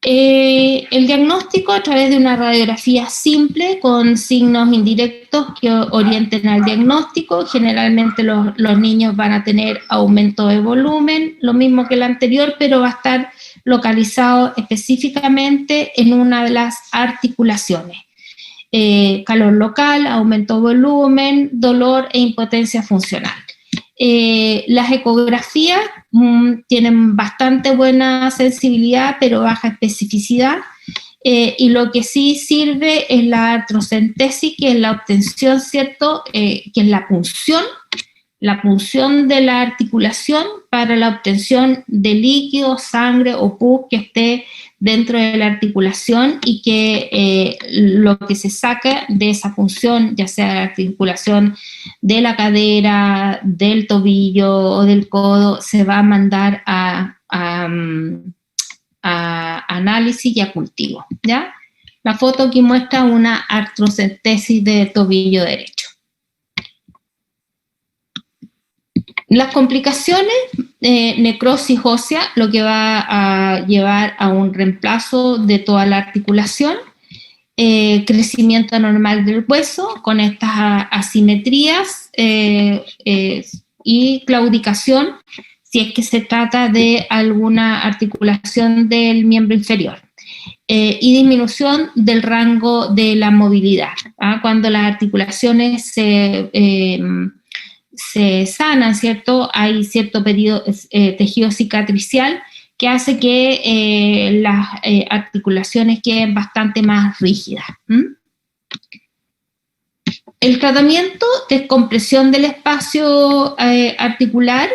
El diagnóstico a través de una radiografía simple con signos indirectos que orienten al diagnóstico. Generalmente los niños van a tener aumento de volumen, lo mismo que el anterior, pero va a estar localizado específicamente en una de las articulaciones. Calor local, aumento de volumen, dolor e impotencia funcional. Las ecografías tienen bastante buena sensibilidad, pero baja especificidad, y lo que sí sirve es la artrocentesis, que es la obtención, ¿cierto? Que es la punción de la articulación para la obtención de líquido, sangre o pus que esté dentro de la articulación, y que lo que se saca de esa punción, ya sea la articulación de la cadera, del tobillo o del codo, se va a mandar a análisis y a cultivo, ¿ya? La foto aquí muestra una artrocentesis de tobillo derecho. Las complicaciones, necrosis ósea, lo que va a llevar a un reemplazo de toda la articulación, crecimiento anormal del hueso con estas asimetrías, y claudicación si es que se trata de alguna articulación del miembro inferior, y disminución del rango de la movilidad, ¿ah? Cuando las articulaciones se sanan, ¿cierto? Hay cierto tejido cicatricial que hace que las articulaciones queden bastante más rígidas. El tratamiento de compresión del espacio articular,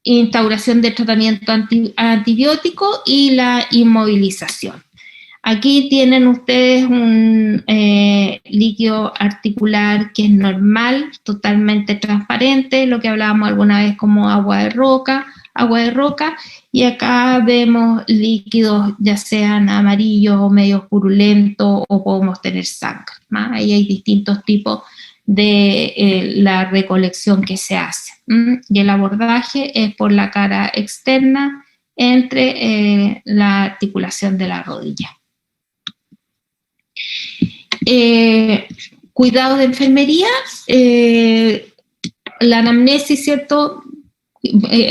instauración de tratamiento antibiótico y la inmovilización. Aquí tienen ustedes un líquido articular que es normal, totalmente transparente, lo que hablábamos alguna vez como agua de roca, y acá vemos líquidos ya sean amarillos o medio purulentos, o podemos tener sangre, ¿no? Ahí hay distintos tipos de la recolección que se hace. Y el abordaje es por la cara externa entre la articulación de la rodilla. Cuidado de enfermería, la anamnesis, ¿cierto?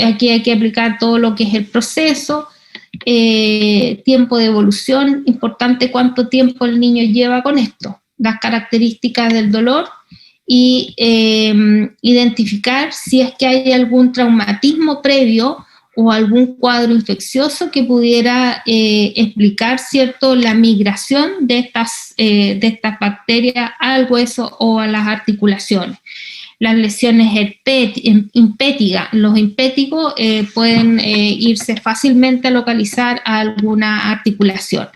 Aquí hay que aplicar todo lo que es el proceso, tiempo de evolución, importante cuánto tiempo el niño lleva con esto, las características del dolor, y identificar si es que hay algún traumatismo previo o algún cuadro infeccioso que pudiera explicar, ¿cierto?, la migración de estas bacterias al hueso o a las articulaciones. Las lesiones impéticas, los impéticos pueden irse fácilmente a localizar a alguna articulación.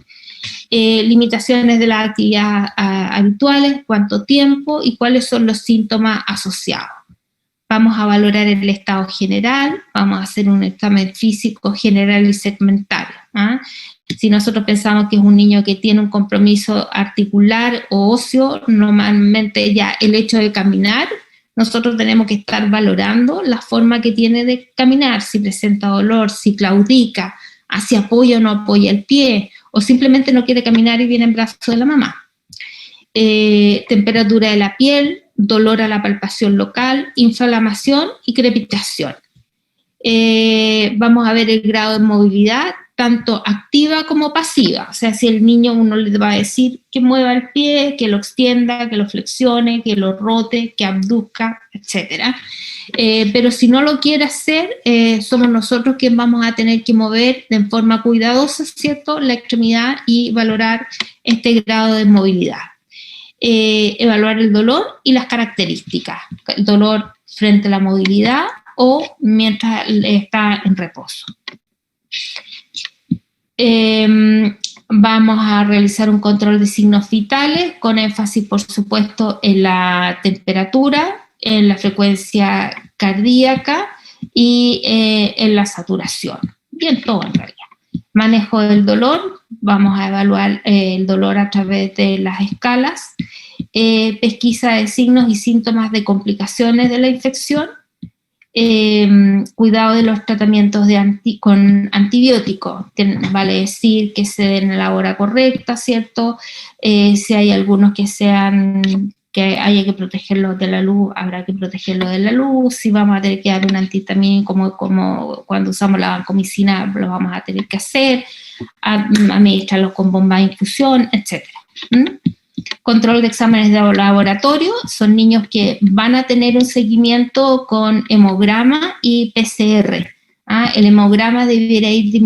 Limitaciones de las actividades habituales, cuánto tiempo y cuáles son los síntomas asociados. Vamos a valorar el estado general, vamos a hacer un examen físico general y segmentario, ¿ah? Si nosotros pensamos que es un niño que tiene un compromiso articular o óseo, normalmente ya el hecho de caminar, nosotros tenemos que estar valorando la forma que tiene de caminar, si presenta dolor, si claudica, si apoya o no apoya el pie, o simplemente no quiere caminar y viene en brazos de la mamá. Temperatura de la piel, dolor a la palpación local, inflamación y crepitación. Vamos a ver el grado de movilidad, tanto activa como pasiva. O sea, si el niño uno le va a decir que mueva el pie, que lo extienda, que lo flexione, que lo rote, que abduzca, etc. Pero si no lo quiere hacer, somos nosotros quienes vamos a tener que mover de forma cuidadosa, ¿cierto?, la extremidad y valorar este grado de movilidad. Evaluar el dolor y las características, el dolor frente a la movilidad o mientras está en reposo. Vamos a realizar un control de signos vitales con énfasis, por supuesto, en la temperatura, en la frecuencia cardíaca y en la saturación, y en todo en realidad. Manejo del dolor, vamos a evaluar el dolor a través de las escalas, pesquisa de signos y síntomas de complicaciones de la infección, cuidado de los tratamientos con antibióticos, vale decir que se den a la hora correcta, ¿cierto? Si hay algunos que haya que protegerlos de la luz, habrá que protegerlos de la luz. Si vamos a tener que dar un antihistamínico como cuando usamos la vancomicina, lo vamos a tener que hacer, administrarlos con bomba de infusión, etc. Control de exámenes de laboratorio, son niños que van a tener un seguimiento con hemograma y PCR. El hemograma debiera ir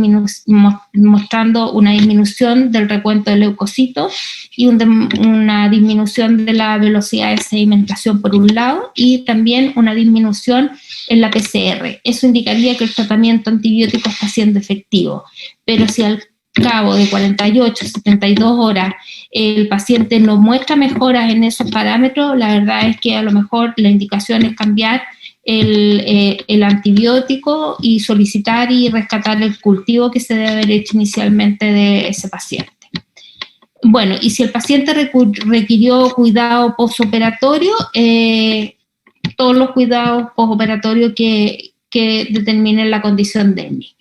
mostrando una disminución del recuento de leucocitos y una disminución de la velocidad de sedimentación por un lado y también una disminución en la PCR. Eso indicaría que el tratamiento antibiótico está siendo efectivo, pero si al cabo de 48, 72 horas el paciente no muestra mejoras en esos parámetros, la verdad es que a lo mejor la indicación es cambiar el antibiótico y solicitar y rescatar el cultivo que se debe haber hecho inicialmente de ese paciente. Bueno, y si el paciente requirió cuidado postoperatorio, todos los cuidados postoperatorios que determinen la condición de EMI.